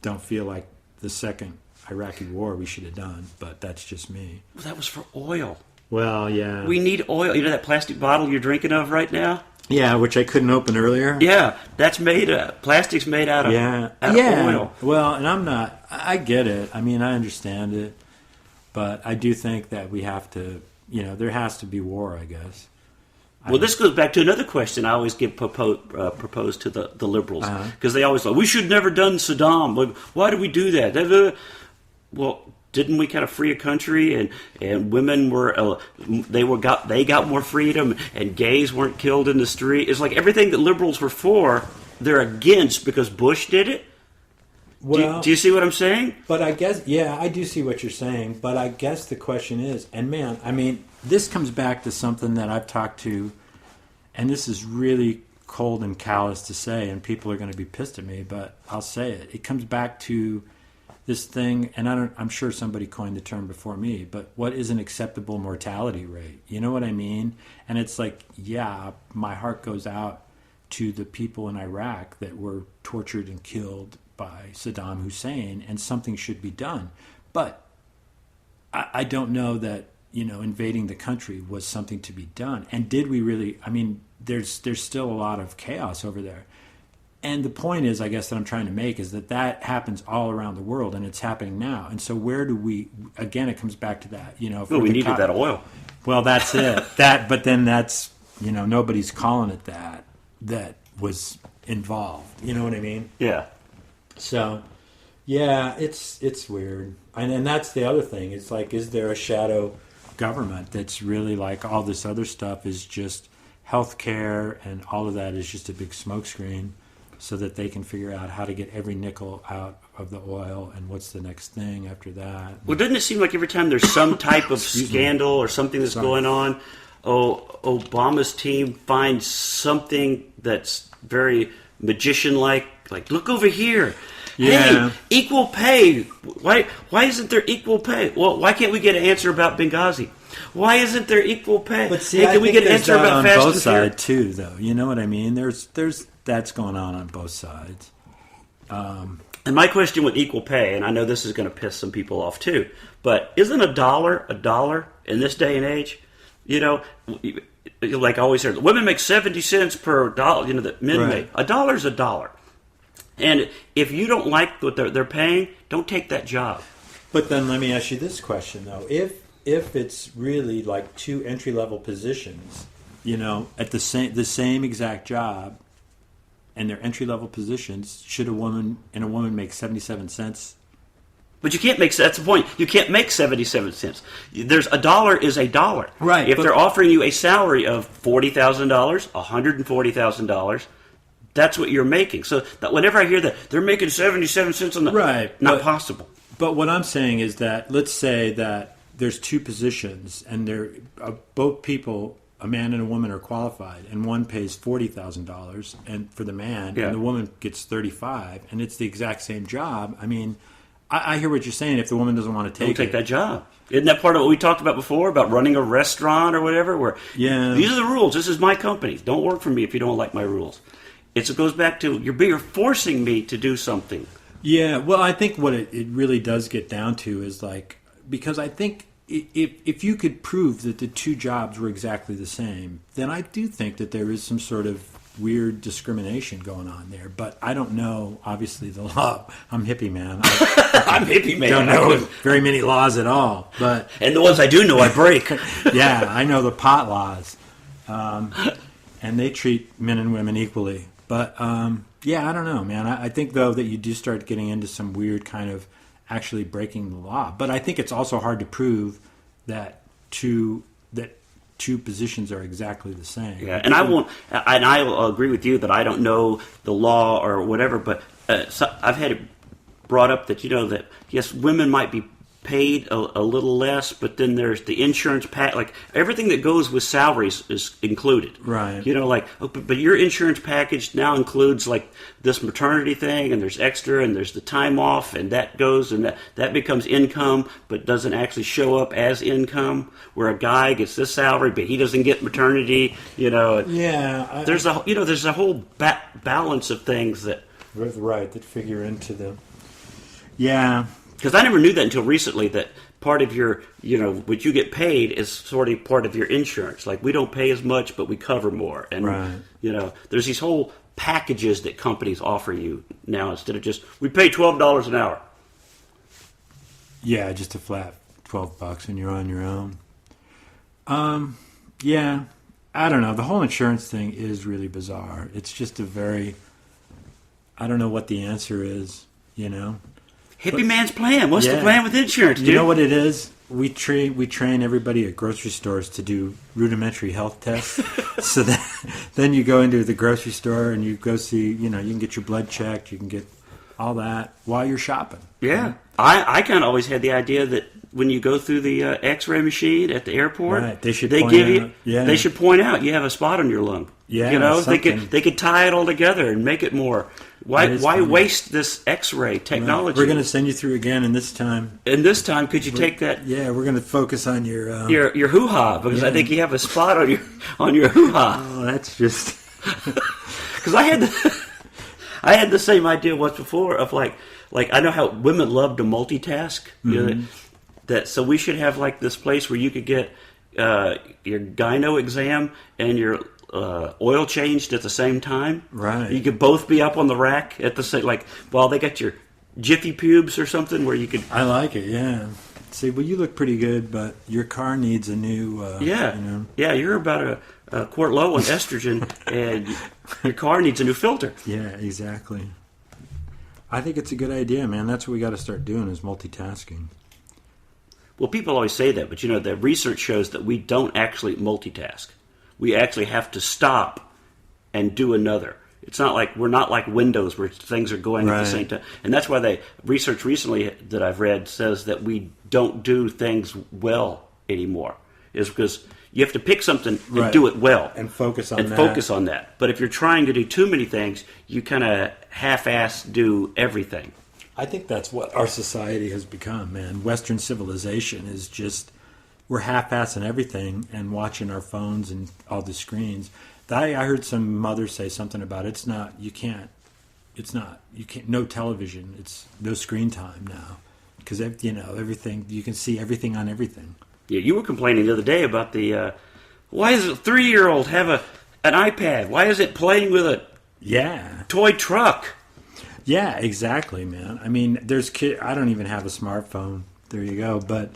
don't feel like the second Iraqi war we should have done, but that's just me. Well, that was for oil. Well, yeah, we need oil. You know that plastic bottle you're drinking of right now? Yeah, which I couldn't open earlier. Yeah, that's plastic's made out of oil. Well, and I get it. I mean, I understand it. But I do think that we have to, there has to be war, I guess. Well, this goes back to another question I always give propose to the liberals. Because they always say, we should never done Saddam. Why did we do that? Well, didn't we kind of free a country and women were they got more freedom and gays weren't killed in the street? It's like everything that liberals were for, they're against because Bush did it. Well, do you see what I'm saying? But I guess, yeah, I do see what you're saying. But I guess the question is, and man, I mean, this comes back to something that I've talked to, and this is really cold and callous to say, and people are going to be pissed at me, but I'll say it. It comes back to this thing, and I'm sure somebody coined the term before me, but what is an acceptable mortality rate? You know what I mean? And it's like, yeah, my heart goes out to the people in Iraq that were tortured and killed by Saddam Hussein, and something should be done. But I don't know that, invading the country was something to be done. And did we really? I mean, there's still a lot of chaos over there. And the point is, I guess, that I'm trying to make is that happens all around the world, and it's happening now. And so where do we, again, it comes back to that, If we needed that oil. Well, that's it. But then that's, nobody's calling it that was involved. You know what I mean? Yeah. So, yeah, it's weird. And that's the other thing. It's like, is there a shadow government that's really like all this other stuff is just healthcare and all of that is just a big smokescreen so that they can figure out how to get every nickel out of the oil and what's the next thing after that. Well, doesn't it seem like every time there's some type of scandal or something that's going on, Obama's team finds something that's very magician-like, look over here. Yeah. Hey, equal pay. Why isn't there equal pay? Well, why can't we get an answer about Benghazi? Why isn't there equal pay? But see, can we get an answer about Fast and Furious? On both sides too, though. You know what I mean? There's that's going on both sides. And my question with equal pay, and I know this is going to piss some people off too, but isn't a dollar in this day and age? Like I always hear, women make 70 cents per dollar. That men make. A dollar's a dollar. And if you don't like what they're paying, don't take that job. But then let me ask you this question, though. If it's really like two entry-level positions, at the same exact job, and they're entry-level positions, should a woman make 77 cents? But you can't that's the point. You can't make 77 cents. There's a dollar is a dollar. Right. If they're offering you a salary of $40,000, $140,000, that's what you're making. So that whenever I hear that they're making 77 cents on the not possible. But what I'm saying is that let's say that there's two positions and they're both people, a man and a woman, are qualified, and one pays $40,000 and for the man, and the woman gets $35,000, and it's the exact same job. I mean, I hear what you're saying. If the woman doesn't want to Don't take that job. Isn't that part of what we talked about before, about running a restaurant or whatever? Where these are the rules. This is my company. Don't work for me if you don't like my rules. It goes back to you're forcing me to do something. Yeah, well, I think what it really does get down to is like, because I think if you could prove that the two jobs were exactly the same, then I do think that there is some sort of weird discrimination going on there. But I don't know, obviously, the law. I'm Hippieman. I'm Hippieman. Don't know very many laws at all. And the ones I do know, I break. Yeah, I know the pot laws. And they treat men and women equally. But, yeah, I don't know, man. I think, though, that you do start getting into some weird kind of actually breaking the law. But I think it's also hard to prove that two positions are exactly the same. Yeah, and I will agree with you that I don't know the law or whatever, but I've had it brought up that, that, yes, women might be paid a little less, but then there's the insurance like everything that goes with salaries is included. Right. But your insurance package now includes like this maternity thing, and there's extra, and there's the time off, and that goes, and that becomes income, but doesn't actually show up as income, where a guy gets this salary, but he doesn't get maternity, Yeah. There's a whole balance of things that figure into them. Yeah. Because I never knew that until recently, that part of your, what you get paid is sort of part of your insurance. Like, we don't pay as much, but we cover more. And, there's these whole packages that companies offer you now instead of just, we pay $12 an hour. Yeah, just a flat $12 and you're on your own. Yeah, I don't know. The whole insurance thing is really bizarre. It's just I don't know what the answer is, Hippieman's plan. What's the plan with insurance, dude? You know what it is? We train everybody at grocery stores to do rudimentary health tests. So then you go into the grocery store and you go see, you can get your blood checked, you can get all that while you're shopping. Yeah. I kind of always had the idea that when you go through the X-ray machine at the airport, right. They should point out you have a spot on your lung. Yeah, they could tie it all together and make it more. Why waste this X-ray technology? Right. We're going to send you through again, and this time. And this time, could you take that? Yeah, we're going to focus on your hoo-ha, because I think you have a spot on your hoo-ha. Oh, that's just because I had the same idea once before of like I know how women love to multitask. Mm-hmm. So we should have like this place where you could get your gyno exam and your oil changed at the same time. Right. You could both be up on the rack at the same, while they got your jiffy pubes or something where you could. I like it. Yeah. See, well, you look pretty good, but your car needs a new. Yeah. Yeah, you're about a quart low on estrogen, and your car needs a new filter. Yeah, exactly. I think it's a good idea, man. That's what we got to start doing is multitasking. Well, people always say that, but the research shows that we don't actually multitask. We actually have to stop and do another. It's not like we're not like Windows where things are going at the same time. And that's why research recently that I've read says that we don't do things well anymore. Is because you have to pick something and do it well and focus on that. But if you're trying to do too many things, you kind of half-ass do everything. I think that's what our society has become, man. Western civilization is just, we're half-assing everything and watching our phones and all the screens. I heard some mother say something about no television, it's no screen time now. Because, everything, you can see everything on everything. Yeah, you were complaining the other day about why does a 3-year-old have an iPad? Why is it playing with a toy truck? Yeah, exactly, man. I mean, there's kids. I don't even have a smartphone. There you go. But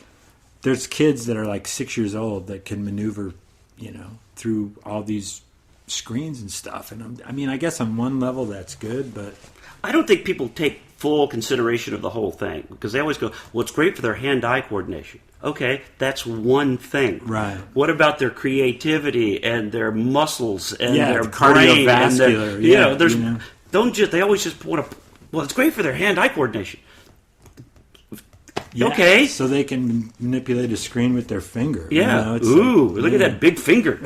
there's kids that are like 6 years old that can maneuver, through all these screens and stuff. And I guess on one level that's good, but I don't think people take full consideration of the whole thing because they always go, "Well, it's great for their hand-eye coordination." Okay, that's one thing. Right. What about their creativity and their muscles and their cardiovascular? They always just want to. Well, it's great for their hand-eye coordination. Yeah, okay, so they can manipulate a screen with their finger. Yeah. Look at that big finger.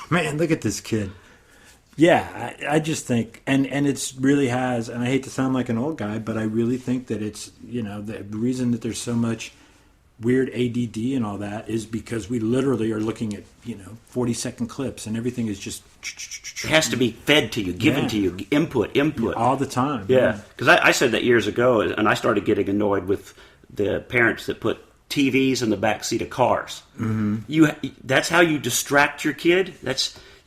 Man, look at this kid. Yeah, I just think, and it's really has, and I hate to sound like an old guy, but I really think that it's, the reason that there's so much weird ADD and all that is because we literally are looking at 40-second clips, and everything is just it has to be fed to you, given to you, input all the time. Yeah, because I said that years ago, and I started getting annoyed with the parents that put TVs in the back seat of cars. Mm-hmm. That's how you distract your kid.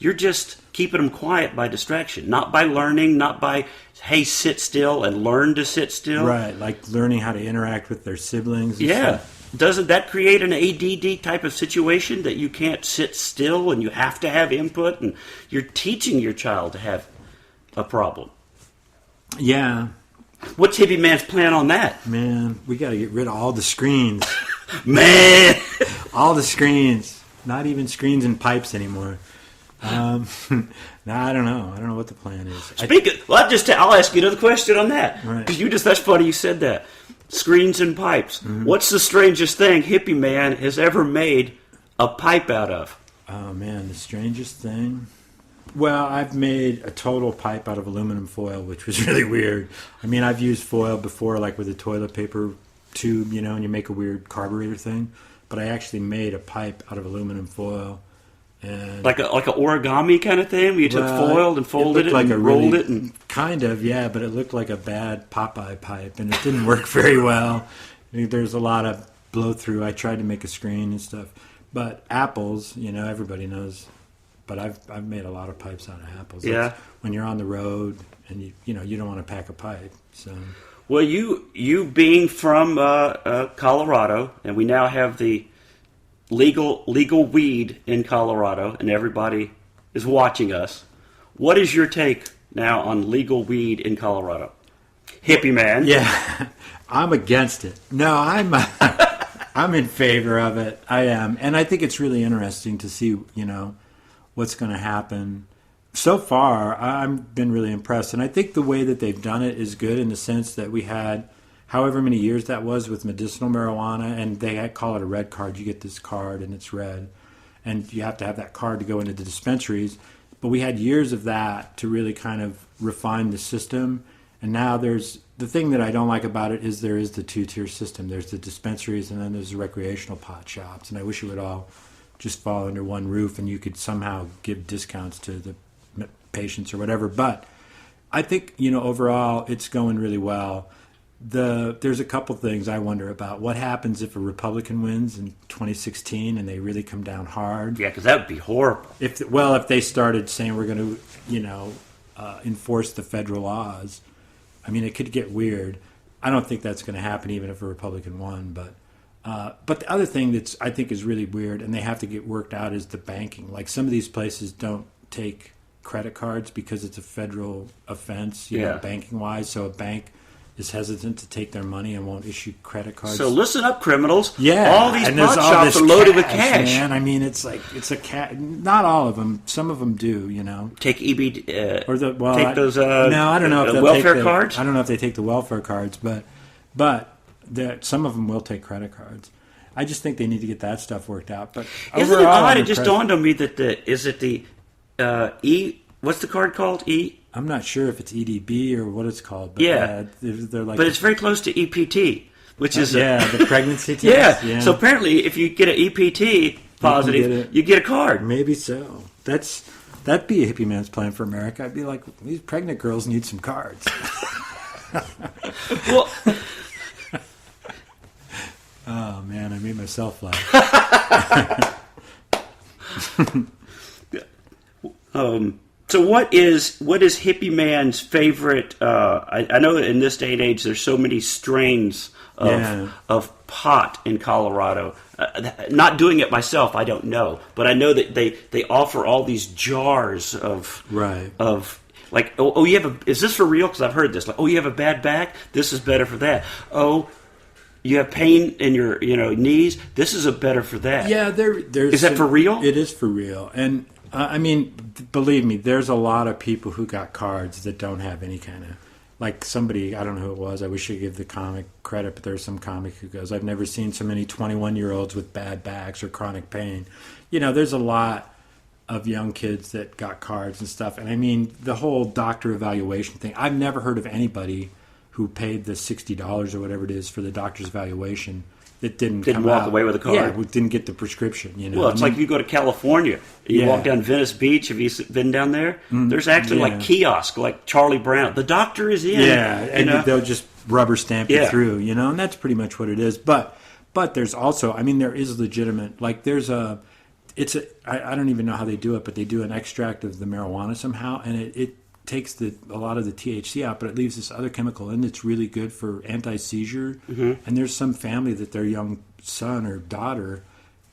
You're just keeping them quiet by distraction, not by learning, not by, hey, sit still and learn to sit still. Right, like learning how to interact with their siblings. And stuff. Doesn't that create an ADD type of situation that you can't sit still and you have to have input, and you're teaching your child to have a problem? Yeah. What's Hippieman's plan on that? Man, we got to get rid of all the screens. Man! All the screens. Not even screens and pipes anymore. No, I don't know. I don't know what the plan is. I'll ask you another question on that. Right. Because that's funny you said that. Screens and pipes. Mm-hmm. What's the strangest thing Hippieman has ever made a pipe out of? Oh, man, the strangest thing? Well, I've made a total pipe out of aluminum foil, which was really weird. I mean, I've used foil before, like with a toilet paper tube, and you make a weird carburetor thing. But I actually made a pipe out of aluminum foil. And like an origami kind of thing, where you took foil and folded it like and rolled it, and kind of, yeah. But it looked like a bad Popeye pipe, and it didn't work very well. There's a lot of blow through. I tried to make a screen and stuff, but apples, everybody knows. But I've made a lot of pipes out of apples. Yeah. When you're on the road and you don't want to pack a pipe, so. Well, you being from Colorado, and we now have the legal weed in Colorado, and everybody is watching us. What is your take now on legal weed in Colorado? Hippieman. Yeah, I'm against it. No, I'm in favor of it. I am, and I think it's really interesting to see, what's going to happen. So far, I've been really impressed, and I think the way that they've done it is good in the sense that we had however many years that was with medicinal marijuana, and they call it a red card. You get this card, and it's red, and you have to have that card to go into the dispensaries. But we had years of that to really kind of refine the system, and now there's the thing that I don't like about it is there is the two-tier system. There's the dispensaries, and then there's the recreational pot shops, and I wish it would all just fall under one roof, and you could somehow give discounts to the patients or whatever. But I think, overall, it's going really well. There's a couple things I wonder about. What happens if a Republican wins in 2016 and they really come down hard? Yeah, because that would be horrible. If they started saying we're going to, enforce the federal laws, I mean, it could get weird. I don't think that's going to happen even if a Republican won. But the other thing that's I think is really weird, and they have to get worked out, is the banking. Like some of these places don't take credit cards because it's a federal offense, banking-wise. So a bank is hesitant to take their money and won't issue credit cards. So listen up, criminals. Yeah. All these pot shops are loaded with cash. Man. I mean, it's a cash. Not all of them. Some of them do, Take EB, take those no, I don't know if they'll welfare take cards? I don't know if they take the welfare cards, but some of them will take credit cards. I just think they need to get that stuff worked out. But isn't it odd? It just dawned on me that what's the card called? I'm not sure if it's EDB or what it's called. But they're like. But it's very close to EPT, which is the pregnancy test. Yeah. So apparently, if you get an EPT positive, you get a card. Maybe so. That'd be a Hippieman's plan for America. I'd be like, these pregnant girls need some cards. Well. Oh man, I made myself laugh. So what is Hippieman's favorite? I know that in this day and age, there's so many strains of pot in Colorado. Not doing it myself, I don't know, but I know that they offer all these jars of like you have is this for real? Because I've heard this. Like you have a bad back, this is better for that. You have pain in your knees, this is better for that. Yeah, there's. Is that for real? It is for real, and. I mean, believe me, there's a lot of people who got cards that don't have any kind of, like somebody, I don't know who it was, I wish I could give the comic credit, but there's some comic who goes, I've never seen so many 21-year-olds with bad backs or chronic pain. There's a lot of young kids that got cards and stuff. And I mean, the whole doctor evaluation thing. I've never heard of anybody who paid the $60 or whatever it is for the doctor's evaluation that didn't walk away with a card. Yeah, didn't get the prescription. Well, it's like you go to California. You walk down Venice Beach. Have you been down there? There's actually like kiosks, like Charlie Brown. The doctor is in. Yeah, and they'll just rubber stamp you through, and that's pretty much what it is. But there's also, I mean, there is legitimate, like I don't even know how they do it, but they do an extract of the marijuana somehow, and it takes a lot of the THC out, but it leaves this other chemical in that's really good for anti-seizure. And there's some family that their young son or daughter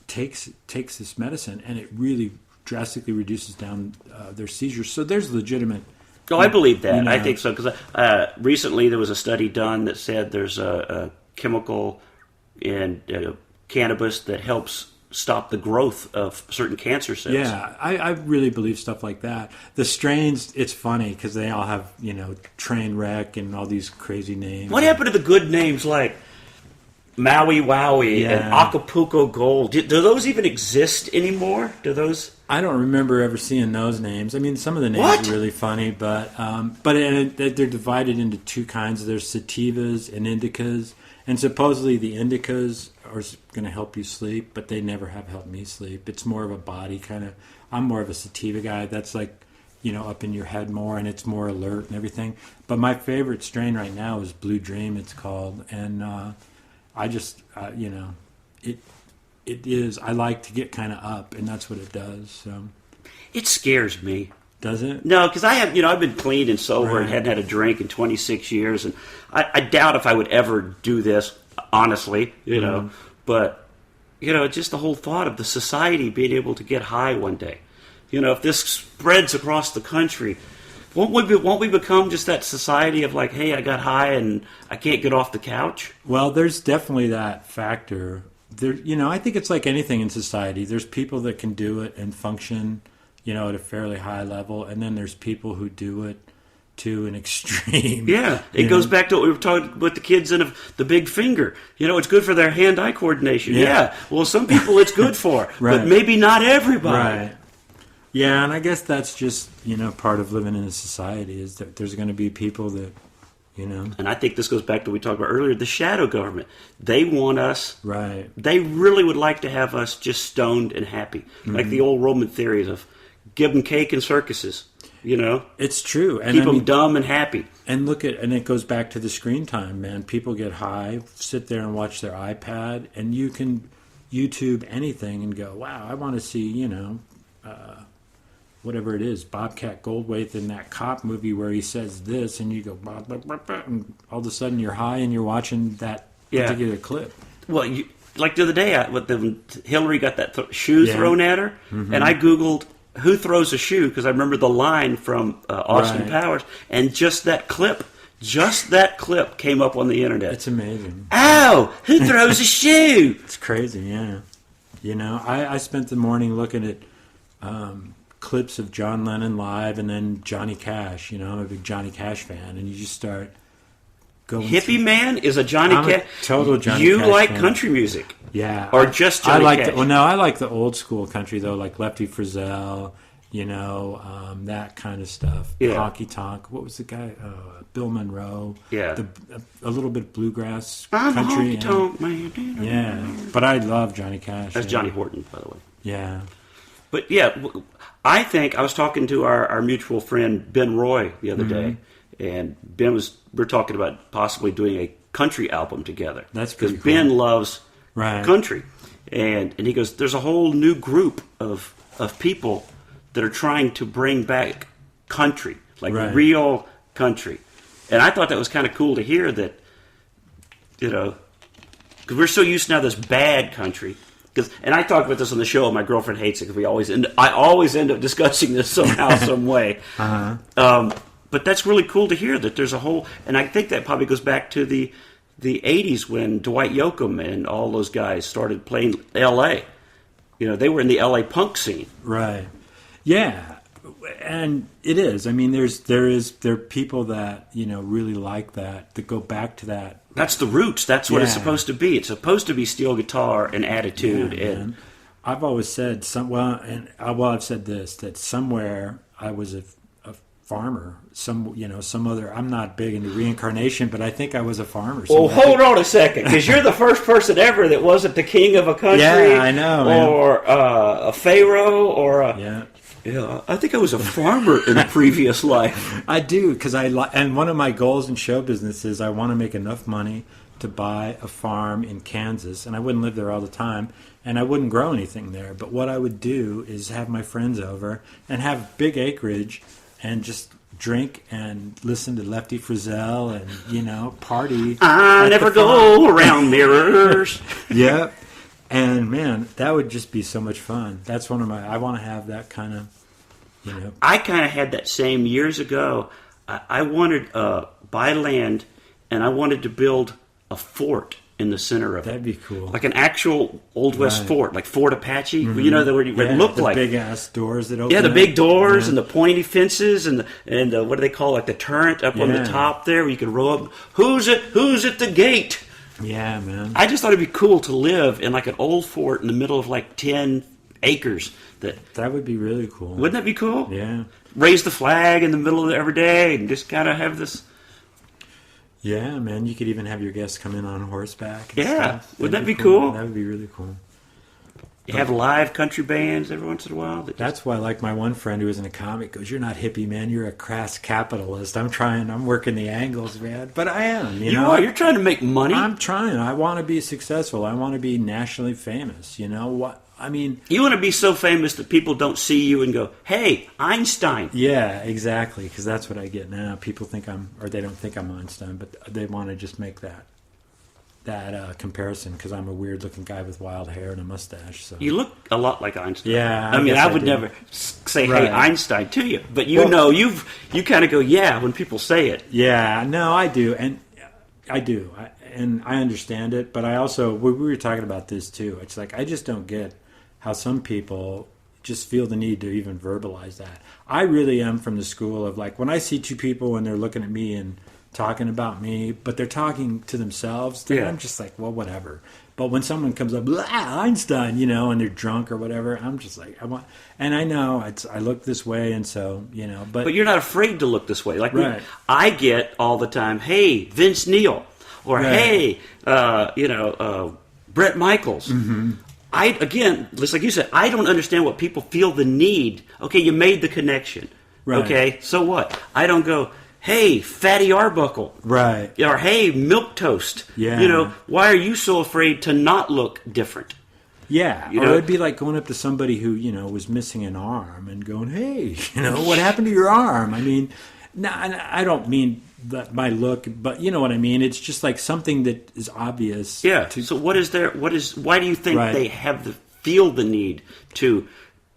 takes this medicine, and it really drastically reduces down their seizures. So there's legitimate. Oh, I believe that. I think so, because recently there was a study done that said there's a chemical in cannabis that helps stop the growth of certain cancer cells. Yeah, I really believe stuff like that. The strains, it's funny because they all have, train wreck and all these crazy names. What happened to the good names like Maui Wowie and Acapulco Gold? Do those even exist anymore? I don't remember ever seeing those names. I mean, some of the names are really funny, but they're divided into two kinds. There's sativas and indicas, and supposedly the indicas are going to help you sleep, but they never have helped me sleep. It's more of a body kind of. I'm more of a sativa guy. That's like, up in your head more, and it's more alert and everything. But my favorite strain right now is Blue Dream. It's called, and I just, it is. I like to get kind of up, and that's what it does. So it scares me. Does it? No, because I have, I've been clean and sober and hadn't had a drink in 26 years, and I doubt if I would ever do this, honestly, But, just the whole thought of the society being able to get high one day. If this spreads across the country, won't we become just that society of like, hey, I got high and I can't get off the couch? Well, there's definitely that factor. There, I think it's like anything in society. There's people that can do it and function, at a fairly high level, and then there's people who do it to an extreme. Yeah, it goes back to what we were talking with the kids and the big finger. It's good for their hand-eye coordination. Yeah. Well, some people it's good for, but maybe not everybody. Right. Yeah, and I guess that's just, part of living in a society is that there's going to be people that, And I think this goes back to what we talked about earlier, the shadow government. They want us. Right. They really would like to have us just stoned and happy. Like the old Roman theories of give them cake and circuses. It's true. And keep them dumb and happy. And and it goes back to the screen time, man. People get high, sit there and watch their iPad, and you can YouTube anything and go, wow, I want to see, whatever it is, Bobcat Goldthwait in that cop movie where he says this, and you go, bah, bah, bah, bah, and all of a sudden you're high and you're watching that particular clip. Well, like the other day, when Hillary got that shoe thrown at her, and I Googled, who throws a shoe? Because I remember the line from Austin Powers, and just that clip came up on the internet. It's amazing. Ow! Who throws a shoe? It's crazy, yeah. I spent the morning looking at clips of John Lennon live and then Johnny Cash. I'm a big Johnny Cash fan, and you just start going. Hippieman is a Johnny Cash. Total Johnny Cash. You like fan. Country music. Yeah. Or just Johnny Cash? I like the old school country, though, like Lefty Frizzell, that kind of stuff. Yeah. Honky Tonk. What was the guy? Bill Monroe. Yeah. A little bit of bluegrass I'm country. Honky Tonk, man. Yeah. But I love Johnny Cash. That's Johnny Horton, by the way. Yeah. But, I think I was talking to our mutual friend Ben Roy the other day, and we're talking about possibly doing a country album together. That's pretty cool. Because Ben loves country. And he goes, there's a whole new group of people that are trying to bring back country, like real country. And I thought that was kind of cool to hear that, because we're so used to now this bad country. And I talked about this on the show, and my girlfriend hates it because I always end up discussing this somehow, some way. But that's really cool to hear that there's a whole, and I think that probably goes back to the 80s when Dwight Yoakam and all those guys started playing L.A. They were in the L.A. punk scene. Right. Yeah. And it is. I mean, there are people that, really like that go back to that. That's the roots. That's what it's supposed to be. It's supposed to be steel guitar and attitude. Yeah, I've always said I've said this, that somewhere I was a farmer. Some other. I'm not big into reincarnation, but I think I was a farmer. Well, hold on a second, because you're the first person ever that wasn't the king of a country. Yeah, I know, man. Or a pharaoh, or a. Yeah. Yeah, I think I was a farmer in a previous life. I do, because and one of my goals in show business is I want to make enough money to buy a farm in Kansas, and I wouldn't live there all the time, and I wouldn't grow anything there. But what I would do is have my friends over and have big acreage and just drink and listen to Lefty Frizzell and, party. I never go around mirrors. Yep. And, man, that would just be so much fun. That's I want to have that kind of, I kind of had that same years ago. I wanted buy land, and I wanted to build a fort in the center of it. That'd be cool. Like an actual Old West fort, like Fort Apache. Mm-hmm. What it looked like. The big-ass doors that open Yeah, the big doors Yeah. and the pointy fences and what do they call, like the turret up on the top there where you could row up. Who's at the gate? Yeah, man. I just thought it'd be cool to live in like an old fort in the middle of like 10 acres. That would be really cool. Wouldn't that be cool? Yeah. Raise the flag in the middle of it every day and just kind of have this... Yeah, man. You could even have your guests come in on horseback. And Yeah. stuff. Wouldn't that be cool? That would be really cool. You have live country bands every once in a while. That's why, like my one friend who was in a comic goes, "You're not hippie, man. You're a crass capitalist." I'm working the angles, man. But I am, You are. You're trying to make money. I'm trying. I want to be successful. I want to be nationally famous. You know what? I mean, you want to be so famous that people don't see you and go, "Hey, Einstein." Yeah, exactly. Because that's what I get now. People think they don't think I'm Einstein, but they want to just make that comparison because I'm a weird-looking guy with wild hair and a mustache. So you look a lot like Einstein. Yeah, I mean, I would do. never say, "Hey, Right. Einstein" to you, but you kind of go, "Yeah," when people say it. Yeah, no, I do, and I do, and I understand it. But I also we were talking about this too. It's like I just don't get how some people just feel the need to even verbalize that. I really am from the school of like when I see two people and they're looking at me and talking about me, but they're talking to themselves, then I'm just like, well, whatever. But when someone comes up, blah, Einstein, and they're drunk or whatever, I'm just like, and I know I look this way, and so, but you're not afraid to look this way. Like right. I get all the time, "Hey, Vince Neil," or right. "Hey, Brett Michaels." Mm-hmm. Again, just like you said, I don't understand what people feel the need. Okay, you made the connection. Right. Okay, so what? I don't go, "Hey, Fatty Arbuckle." Right. Or, "Hey, Milk Toast." Yeah. Why are you so afraid to not look different? Yeah. Or it'd be like going up to somebody who, was missing an arm and going, "Hey, what happened to your arm?" I mean, I don't mean that my look, but you know what I mean? It's just like something that is obvious. Yeah. So why do you think right. they feel the need to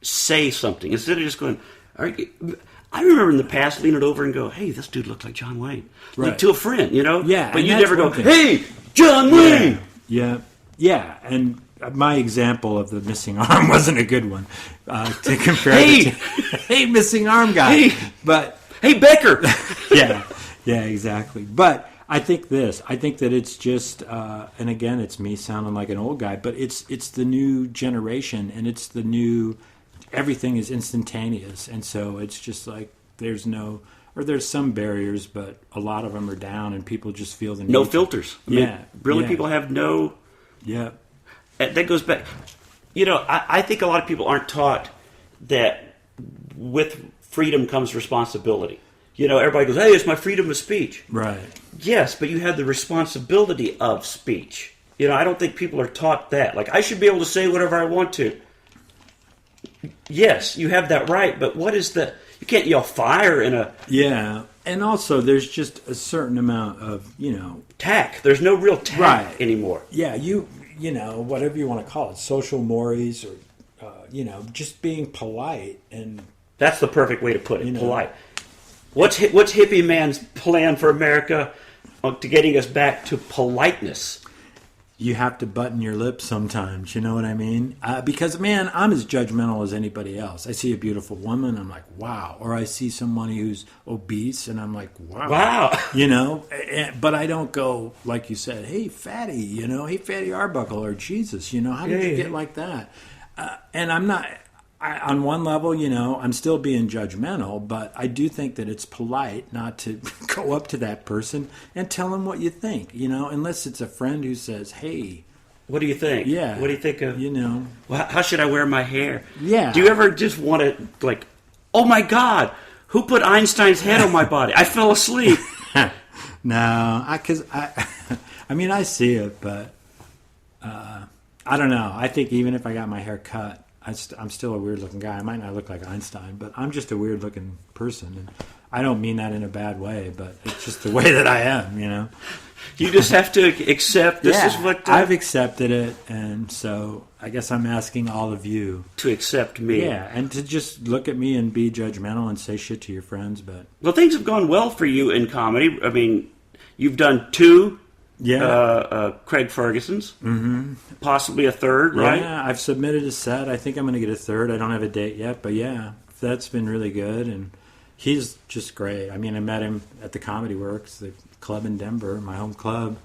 say something instead of just going, I remember in the past leaning over and go, "Hey, this dude looks like John Wayne." Right. Like to a friend, Yeah. But and you that's never go, one thing. "Hey, John Wayne." Yeah. Yeah. And my example of the missing arm wasn't a good one to compare. Hey, hey, missing arm guy. Hey. But hey, Becker. Yeah, exactly. But I think that it's just, and again, it's me sounding like an old guy, but it's the new generation, and it's the new. Everything is instantaneous, and so it's just like there's some barriers, but a lot of them are down, and people just feel the need. No filters. People have no. Yeah. That goes back. I think a lot of people aren't taught that with freedom comes responsibility. Everybody goes, "Hey, it's my freedom of speech." Right. Yes, but you have the responsibility of speech. I don't think people are taught that. Like, I should be able to say whatever I want to. Yes, you have that right, but what is you can't yell fire in a... Yeah, and also there's just a certain amount of, tact. There's no real tact anymore. Yeah, whatever you want to call it, social mores or, just being polite. And that's the perfect way to put it, polite. What's Hippieman's plan for America to getting us back to politeness? You have to button your lips sometimes, you know what I mean? Because, man, I'm as judgmental as anybody else. I see a beautiful woman, I'm like, wow. Or I see somebody who's obese, and I'm like, wow. Wow. But I don't go, like you said, "Hey, fatty," "Hey, Fatty Arbuckle," or "Jesus," how did you get like that? And I'm not. On one level, I'm still being judgmental, but I do think that it's polite not to go up to that person and tell them what you think, unless it's a friend who says, hey, what do you think? Yeah. What do you think of, Well, how should I wear my hair? Yeah. Do you ever just want to, like, oh my God, who put Einstein's head on my body? I fell asleep. No, because I mean, I see it, but I don't know. I think even if I got my hair cut, I'm still a weird-looking guy. I might not look like Einstein, but I'm just a weird-looking person. And I don't mean that in a bad way, but it's just the way that I am, You just have to accept this is what... I've accepted it, and so I guess I'm asking all of you... to accept me. Yeah, and to just look at me and be judgmental and say shit to your friends, but... Well, things have gone well for you in comedy. I mean, you've done 2... Craig Ferguson's. Mm-hmm. Possibly a third, right? Yeah, I've submitted a set. I think I'm going to get a third. I don't have a date yet, but yeah, that's been really good. And he's just great. I mean, I met him at the Comedy Works, the club in Denver, my home club.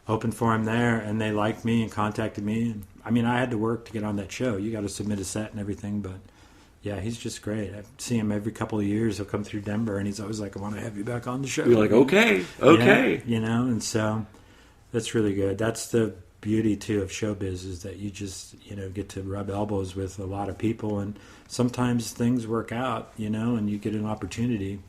Opened for him there, and they liked me and contacted me. And I mean, I had to work to get on that show. You got to submit a set and everything, but yeah, he's just great. I see him every couple of years. He'll come through Denver, and he's always like, I want to have you back on the show. You're like, okay. Yeah, and so... That's really good. That's the beauty, too, of showbiz is that you just, get to rub elbows with a lot of people. And sometimes things work out, and you get an opportunity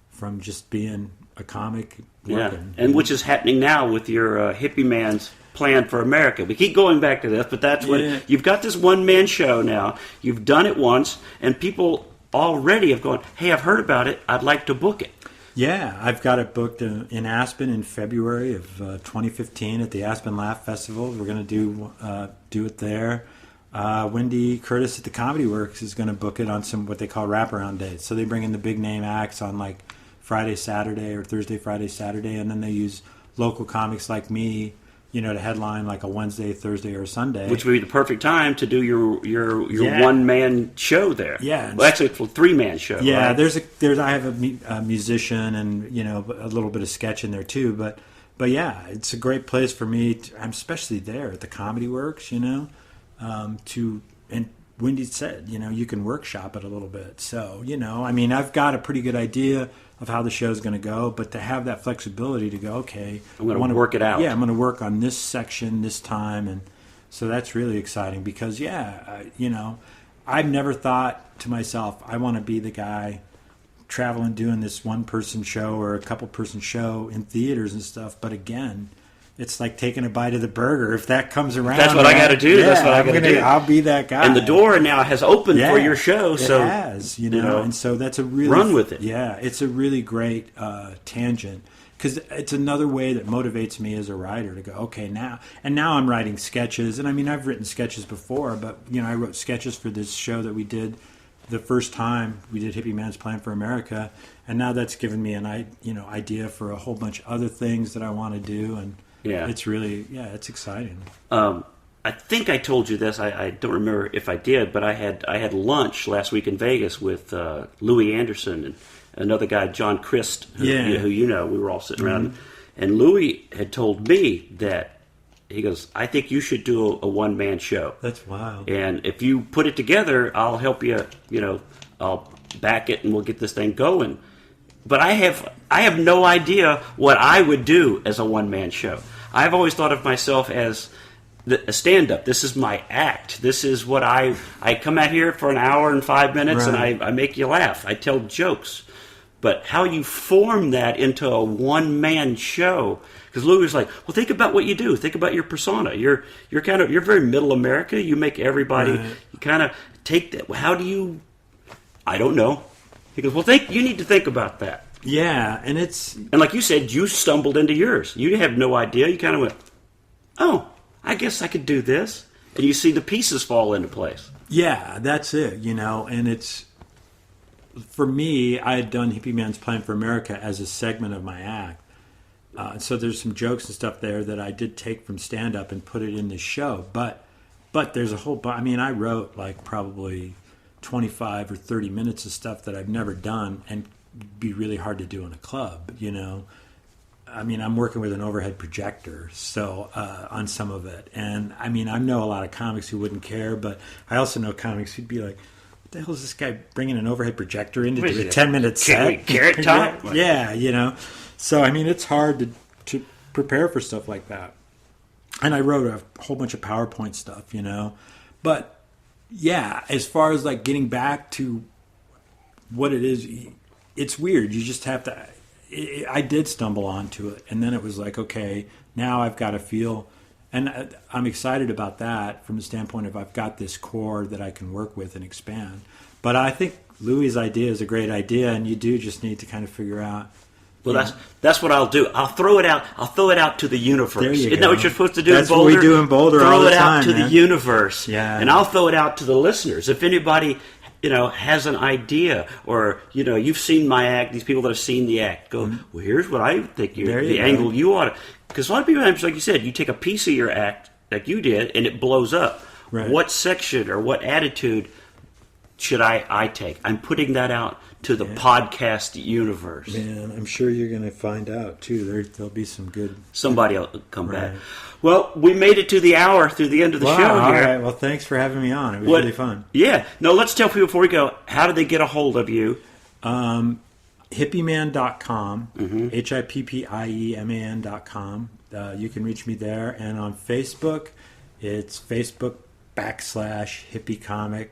from just being a comic working. Yeah, and which is happening now with your Hippieman's Plan for America. We keep going back to this, but that's what... You've got this one-man show now. You've done it once, and people already have gone, hey, I've heard about it. I'd like to book it. Yeah, I've got it booked in Aspen in February of 2015 at the Aspen Laugh Festival. We're going to do it there. Wendy Curtis at the Comedy Works is going to book it on some what they call wraparound dates. So they bring in the big name acts on like Friday, Saturday, or Thursday, Friday, Saturday, and then they use local comics like me, to headline like a Wednesday, Thursday, or Sunday. Which would be the perfect time to do your one-man show there. Yeah. Well, actually, it's a 3-man show. Yeah, right? I have a musician and, a little bit of sketch in there too. But yeah, it's a great place for me. I'm especially there at the Comedy Works, and Wendy said, you can workshop it a little bit. So, I mean, I've got a pretty good idea of how the show's going to go, but to have that flexibility to go, okay, I'm going to work it out. Yeah, I'm going to work on this section this time, and so that's really exciting because, I've never thought to myself, I want to be the guy traveling doing this one-person show or a couple-person show in theaters and stuff, but again, it's like taking a bite of the burger. If that comes around, that's what I got to do. That's what I got to do. I'll be that guy. And the door now has opened for your show. It so has, and so that's a really run with it. Yeah, it's a really great tangent because it's another way that motivates me as a writer to go, okay, now I'm writing sketches, and I mean I've written sketches before, but I wrote sketches for this show that we did the first time we did Hippieman's Plan for America, and now that's given me an idea for a whole bunch of other things that I want to do and. Yeah, it's really it's exciting. I think I told you this. I don't remember if I did, but I had lunch last week in Vegas with Louis Anderson and another guy, John Christ, who we were all sitting around, and Louis had told me that he goes, I think you should do a one-man show. That's wild. And if you put it together, I'll help you. I'll back it, and we'll get this thing going. But I have no idea what I would do as a one-man show. I've always thought of myself as a stand-up. This is my act. This is what I come out here for an hour and 5 minutes, right. And I make you laugh. I tell jokes. But how you form that into a one-man show? Because Louis was like, well, think about what you do. Think about your persona. You're very middle America. You make everybody. Right. You kind of take that. How do you? I don't know. He goes, well, you need to think about that. Yeah, and like you said, you stumbled into yours. You have no idea. You kind of went, oh, I guess I could do this. And you see the pieces fall into place. Yeah, that's it, and it's, for me, I had done Hippieman's Plan for America as a segment of my act. So there's some jokes and stuff there that I did take from stand-up and put it in this show. But there's a whole, I wrote like probably 25 or 30 minutes of stuff that I've never done and be really hard to do in a club, I mean, I'm working with an overhead projector, so on some of it. And I mean, I know a lot of comics who wouldn't care, but I also know comics who'd be like, what the hell is this guy bringing an overhead projector in to do a 10-minute set? Carrot Top? Yeah, you know. So, I mean, it's hard to prepare for stuff like that. And I wrote a whole bunch of PowerPoint stuff, you know. But, yeah, as far as, like, getting back to what it is, it's weird. You just have to... I did stumble onto it, and then it was like, okay, now I've got to feel... And I'm excited about that from the standpoint of I've got this core that I can work with and expand. But I think Louis' idea is a great idea, and you do just need to kind of figure out... Well, that's what I'll do. I'll throw it out. I'll throw it out to the universe. There you Isn't go. that what you're supposed to do That's in Boulder? what we do in Boulder all the time, Throw it out to man. the universe. Yeah. And I'll throw it out to the listeners. If anybody, has an idea, or, you've seen my act, these people that have seen the act, go, well, here's what I think the angle you ought to... Because a lot of people, like you said, you take a piece of your act, like you did, and it blows up. Right. What section or what attitude should I take? I'm putting that out to the podcast universe. Man, I'm sure you're going to find out, too. There'll be some good... Somebody will come back. Well, we made it to the hour through the end of the show here. All right. Well, thanks for having me on. It was really fun. Yeah. No, let's tell people before we go, how do they get a hold of you? Hippieman.com, Hippieman.com. You can reach me there. And on Facebook, it's Facebook.com/hippiecomic.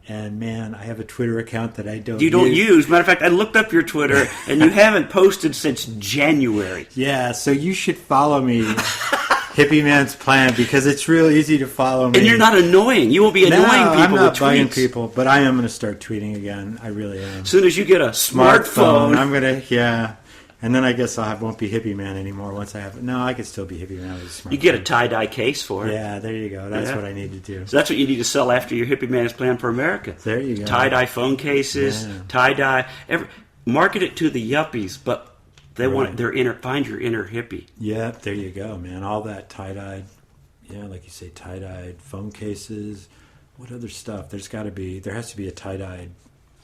And, man, I have a Twitter account that I don't use. Matter of fact, I looked up your Twitter, and you haven't posted since January. Yeah, so you should follow me, Hippieman's Plan, because it's real easy to follow me. And you're not annoying. You won't be annoying people I'm not with bugging tweets. people, but I am going to start tweeting again. I really am. As soon as you get a smartphone. I'm going to, yeah. And then I guess won't be Hippieman anymore once I have it. No, I could still be Hippieman with a smartphone. You get a tie-dye case for it. Yeah, there you go. That's what I need to do. So that's what you need to sell after your Hippieman's Plan for America. There you go. Tie-dye phone cases, tie-dye. Market it to the yuppies, but they want find your inner hippie. Yeah, there you go, man. All that tie-dyed, like you say, tie-dyed phone cases. What other stuff? There has to be a tie-dyed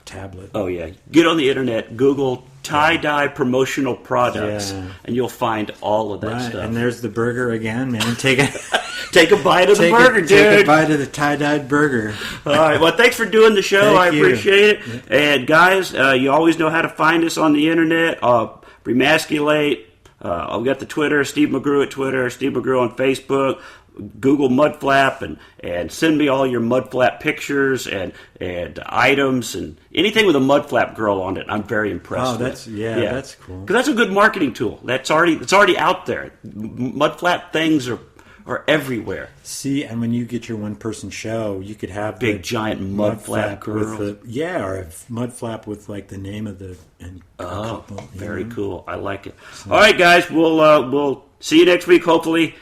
tablet. Oh, yeah. Get on the internet, Google tie-dye promotional products, and you'll find all of that stuff. And there's the burger again, man. Take a bite of the burger, dude. Take a bite of the tie-dyed burger. All right. Well, thanks for doing the show. I appreciate it. Yeah. And, guys, you always know how to find us on the internet. Remasculate. I've got the Twitter, Steve McGrew at Twitter, Steve McGrew on Facebook. Google Mudflap and send me all your Mudflap pictures and items and anything with a Mudflap girl on it. I'm very impressed. That's cool. Because that's a good marketing tool. It's already out there. Mudflap things are everywhere. See, and when you get your one-person show, you could have big giant Mudflap girl. or a Mudflap with like the name of the couple. Very cool. I like it. So, all right, guys. We'll see you next week. Hopefully.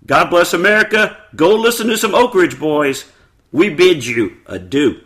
God bless America. Go listen to some Oak Ridge Boys. We bid you adieu.